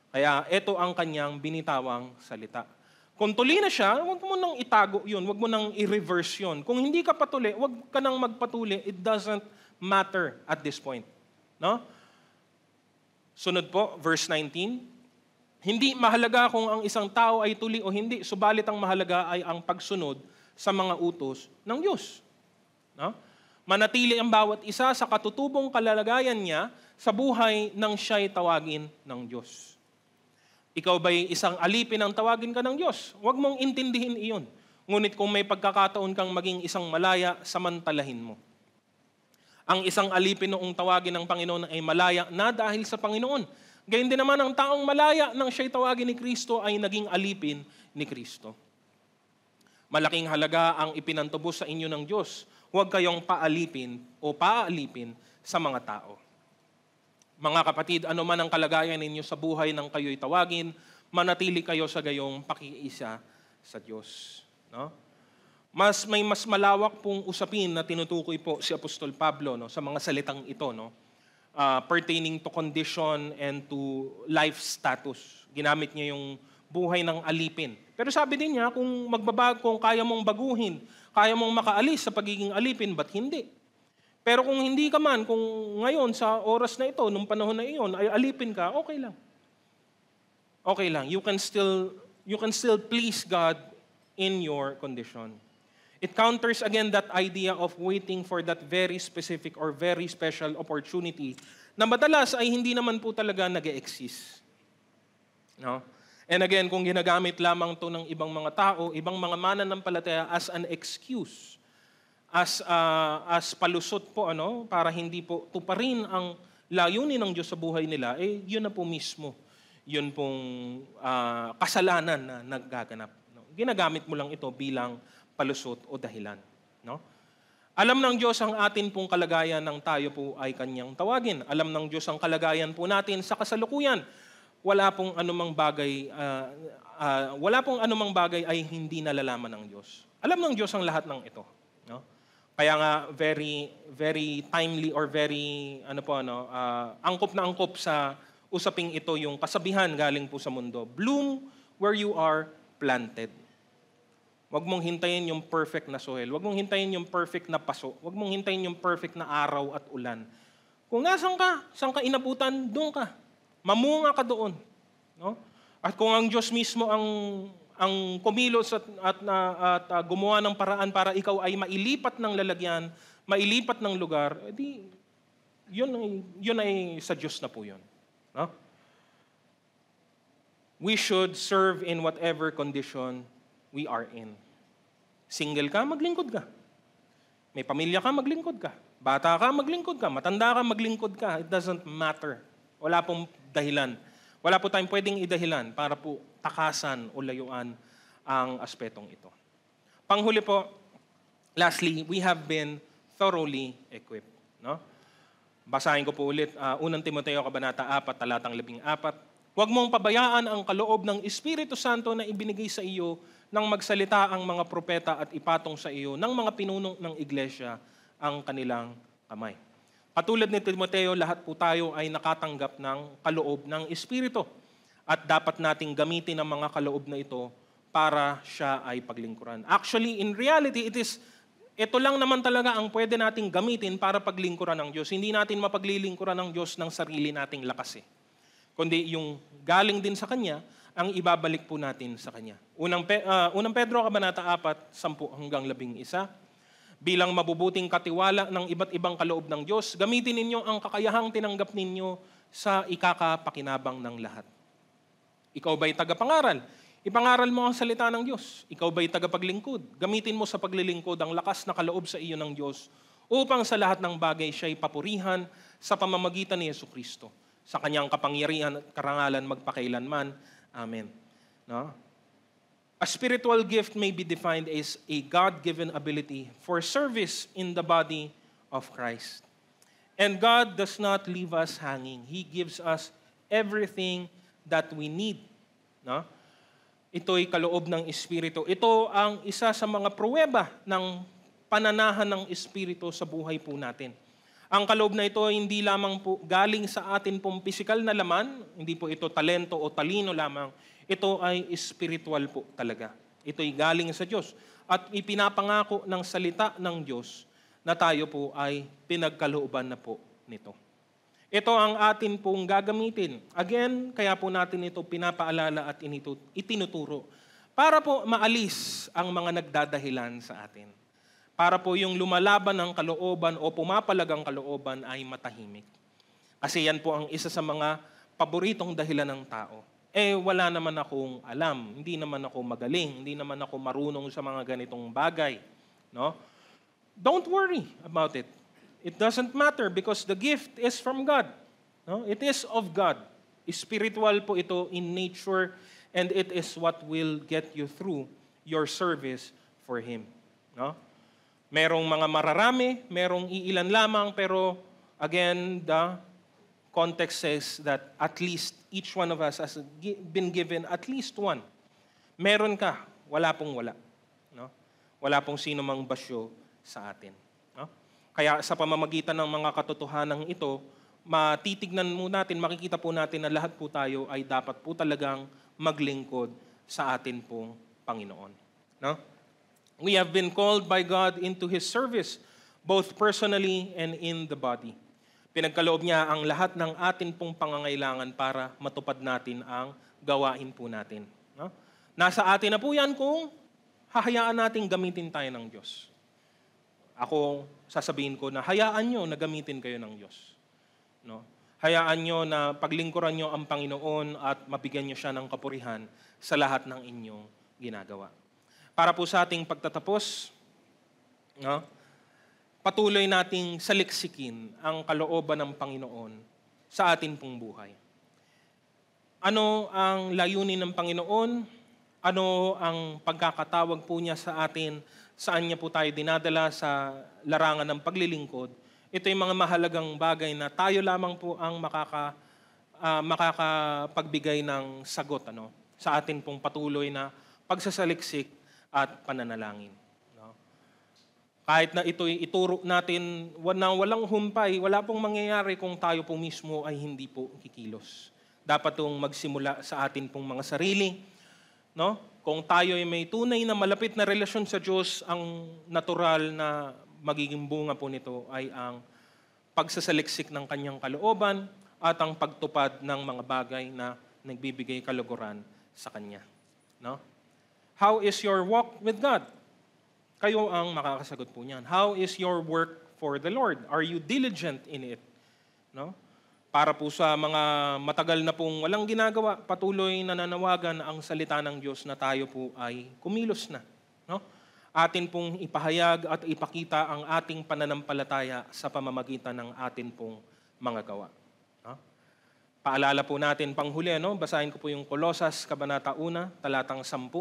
Kaya ito ang kanyang binitawang salita. Kung tuli na siya, huwag mo nang itago yun. Huwag mo nang i-reverse yun. Kung hindi ka patuli, huwag ka nang magpatuli. It doesn't matter at this point. No? Sunod po, verse 19. Hindi mahalaga kung ang isang tao ay tuli o hindi, subalit ang mahalaga ay ang pagsunod sa mga utos ng Diyos. No? Manatili ang bawat isa sa katutubong kalagayan niya sa buhay nang siya'y tawagin ng Diyos. Ikaw ba'y isang alipin ang tawagin ka ng Diyos? Huwag mong intindihin iyon. Ngunit kung may pagkakataon kang maging isang malaya, samantalahin mo. Ang isang alipin noong tawagin ng Panginoon ay malaya na dahil sa Panginoon. Gayun din naman ang taong malaya nang siya'y tawagin ni Kristo ay naging alipin ni Kristo. Malaking halaga ang ipinantubos sa inyo ng Diyos. Huwag kayong paalipin o paalipin sa mga tao. Mga kapatid, ano man ang kalagayan ninyo sa buhay nang kayo'y tawagin, manatili kayo sa gayong pakiisa sa Diyos. No? May mas malawak pong usapin na tinutukoy po si Apostol Pablo, no, sa mga salitang ito, no, pertaining to condition and to life status. Ginamit niya yung buhay ng alipin. Pero sabi din niya, kung kaya mong baguhin, kaya mong makaalis sa pagiging alipin, ba't hindi? Pero kung hindi ka man, kung ngayon sa oras na ito, nung panahon na iyon, ay alipin ka, okay lang. Okay lang. You can still please God in your condition. It counters again that idea of waiting for that very specific or very special opportunity na madalas ay hindi naman po talaga nag-e-exist. No? And again, kung ginagamit lamang to ng ibang mga tao, ibang mga mananampalataya as an excuse, as palusot po, para hindi po tuparin ang layunin ng Diyos sa buhay nila, yun na po mismo. Yun pong kasalanan na naggaganap. No? Ginagamit mo lang ito bilang palusot o dahilan. No? Alam ng Diyos ang atin pong kalagayan ng tayo po ay Kanyang tawagin. Alam ng Diyos ang kalagayan po natin sa kasalukuyan. Wala pong anumang bagay ay hindi nalalaman ng Diyos. Alam ng Diyos ang lahat ng ito. No? Kaya nga very very timely or very angkop na angkop sa usaping ito yung kasabihan galing po sa mundo. Bloom where you are planted. Huwag mong hintayin yung perfect na soil. Huwag mong hintayin yung perfect na paso. Huwag mong hintayin yung perfect na araw at ulan. Kung saan ka inabutan, doon ka. Mamunga ka doon. No? At kung ang Diyos mismo ang kumilos at gumawa ng paraan para ikaw ay mailipat ng lalagyan, mailipat ng lugar, edi yun ay sa Diyos na po yun. No? We should serve in whatever condition we are in. Single ka, maglingkod ka. May pamilya ka, maglingkod ka. Bata ka, maglingkod ka. Matanda ka, maglingkod ka. It doesn't matter. Wala pong dahilan. Wala po tayong pwedeng idahilan para po takasan o layuan ang aspetong ito. Panghuli po, lastly, we have been thoroughly equipped. No? Basahin ko po ulit, 1 Timoteo Kabanata 4, talatang 14. Huwag mong pabayaan ang kaloob ng Espiritu Santo na ibinigay sa iyo nang magsalita ang mga propeta at ipatong sa iyo ng mga pinuno ng iglesia ang kanilang kamay. Katulad ni Timoteo, lahat po tayo ay nakatanggap ng kaloob ng Espiritu at dapat nating gamitin ang mga kaloob na ito para siya ay paglingkuran. Actually, in reality, ito lang naman talaga ang pwede nating gamitin para paglingkuran ng Diyos. Hindi natin mapaglilingkuran ng Diyos ng sarili nating lakas kundi yung galing din sa Kanya, ang ibabalik po natin sa Kanya. Unang Pedro, Kabanata 4, 10 hanggang 11. Bilang mabubuting katiwala ng iba't ibang kaloob ng Diyos, gamitin ninyo ang kakayahang tinanggap ninyo sa ikakapakinabang ng lahat. Ikaw ba'y tagapangaral? Ipangaral mo ang salita ng Diyos. Ikaw ba'y tagapaglingkod? Gamitin mo sa paglilingkod ang lakas na kaloob sa iyo ng Diyos upang sa lahat ng bagay siya'y papurihan sa pamamagitan ni Jesucristo. Sa Kanyang kapangyarihan at karangalan magpakailanman. Amen. No? A spiritual gift may be defined as a God-given ability for service in the body of Christ. And God does not leave us hanging. He gives us everything that we need. No? Ito'y kaloob ng Espiritu. Ito ang isa sa mga pruweba ng pananahan ng Espiritu sa buhay po natin. Ang kaloob na ito hindi lamang po galing sa atin pong pisikal na laman, hindi po ito talento o talino lamang. Ito ay spiritual po talaga. Ito'y galing sa Diyos. At ipinapangako ng salita ng Diyos na tayo po ay pinagkalooban na po nito. Ito ang atin pong gagamitin. Again, kaya po natin ito pinapaalala at itinuturo para po maalis ang mga nagdadahilan sa atin. Para po yung lumalaban ng kalooban o pumapalagang kalooban ay matahimik. Kasi yan po ang isa sa mga paboritong dahilan ng tao. wala naman akong alam, hindi naman ako magaling, hindi naman ako marunong sa mga ganitong bagay. No? Don't worry about it. It doesn't matter because the gift is from God. No? It is of God. Spiritual po ito in nature, and it is what will get you through your service for Him. No? Merong mga mararami, merong iilan lamang, pero again, the context says that at least each one of us has been given at least one. Meron ka, wala pong wala. No? Wala pong sino mang basyo sa atin. No? Kaya sa pamamagitan ng mga katotohanan ito, matitignan mo natin, makikita po natin na lahat po tayo ay dapat po talagang maglingkod sa atin pong Panginoon. No? We have been called by God into His service, both personally and in the body. Pinagkaloob niya ang lahat ng atin pong pangangailangan para matupad natin ang gawain po natin. No? Nasa atin na po yan kung hahayaan natin gamitin tayo ng Diyos. Ako, sasabihin ko na hayaan nyo na gamitin kayo ng Diyos. No? Hayaan nyo na paglingkuran nyo ang Panginoon at mabigyan nyo siya ng kapurihan sa lahat ng inyong ginagawa. Para po sa ating pagtatapos, no? Patuloy nating saliksikin ang kalooban ng Panginoon sa atin pong buhay. Ano ang layunin ng Panginoon? Ano ang pagkakatawag po niya sa atin? Saan niya po tayo dinadala sa larangan ng paglilingkod? Ito yung mga mahalagang bagay na tayo lamang po ang makakapagbigay ng sagot sa atin pong patuloy na pagsasaliksik at pananalangin. No? Kahit na ito'y ituro natin walang humpay, wala pong mangyayari kung tayo po mismo ay hindi po kikilos. Dapat itong magsimula sa atin pong mga sarili. No? Kung tayo ay may tunay na malapit na relasyon sa Diyos, ang natural na magiging bunga po nito ay ang pagsasaliksik ng kanyang kalooban at ang pagtupad ng mga bagay na nagbibigay kaluguran sa Kanya. No? How is your walk with God? Kayo ang makakasagot po niyan. How is your work for the Lord? Are you diligent in it? No? Para po sa mga matagal na pong walang ginagawa, patuloy na nananawagan ang salita ng Diyos na tayo po ay kumilos na. No? Atin pong ipahayag at ipakita ang ating pananampalataya sa pamamagitan ng atin pong mga gawa. No? Paalala po natin panghuli, basahin ko po yung Kolosas, Kabanata 1, talatang 10.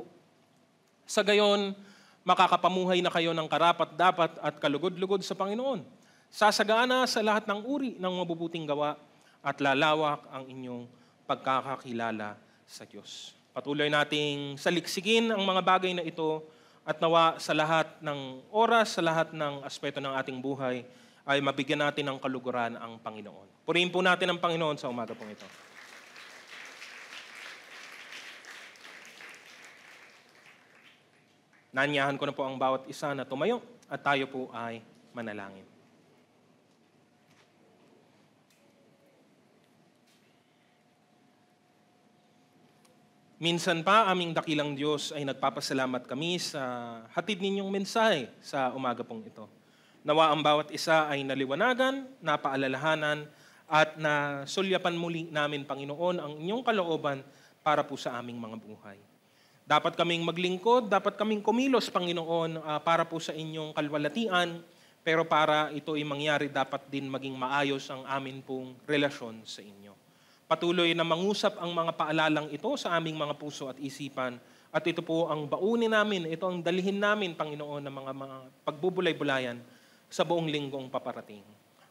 Sa gayon, makakapamuhay na kayo ng karapat-dapat at kalugod-lugod sa Panginoon. Sasagana sa lahat ng uri ng mabubuting gawa at lalawak ang inyong pagkakakilala sa Diyos. Patuloy nating saliksikin ang mga bagay na ito at nawa sa lahat ng oras, sa lahat ng aspeto ng ating buhay, ay mabigyan natin ng kaluguran ang Panginoon. Purihin po natin ang Panginoon sa umaga pong ito. Nanyahan ko na po ang bawat isa na tumayo at tayo po ay manalangin. Minsan pa, aming dakilang Diyos ay nagpapasalamat kami sa hatid ninyong mensahe sa umaga pong ito. Nawa ang bawat isa ay naliwanagan, napaalalahanan, at nasulyapan muli namin, Panginoon, ang inyong kalooban para po sa aming mga buhay. Dapat kaming maglingkod, dapat kaming kumilos, Panginoon, para po sa inyong kalwalatian, pero para ito ay mangyari, dapat din maging maayos ang amin pong relasyon sa inyo. Patuloy na mangusap ang mga paalalang ito sa aming mga puso at isipan. At ito po ang baunin namin, ito ang dalhin namin, Panginoon, ng mga pagbubulay-bulayan sa buong linggong paparating.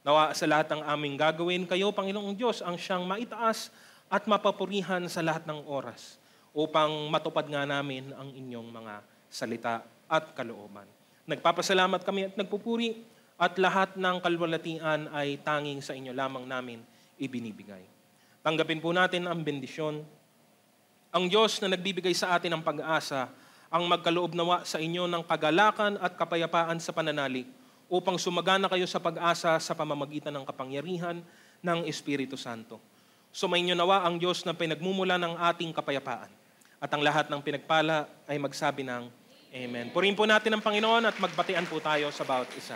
Nawa sa lahat ng aming gagawin, kayo, Panginoong Diyos, ang siyang maitaas at mapapurihan sa lahat ng oras upang matupad nga namin ang inyong mga salita at kalooban. Nagpapasalamat kami at nagpupuri at lahat ng kalwalatian ay tanging sa inyo lamang namin ibinibigay. Tanggapin po natin ang bendisyon. Ang Diyos na nagbibigay sa atin ng pag-asa, ang magkaloob nawa sa inyo ng kagalakan at kapayapaan sa pananalig upang sumagana kayo sa pag-asa sa pamamagitan ng kapangyarihan ng Espiritu Santo. Sumainyo nawa ang Diyos na pinagmumula ng ating kapayapaan at ang lahat ng pinagpala ay magsabi ng Amen. Purihin po natin ang Panginoon at magbatian po tayo sa bawat isa.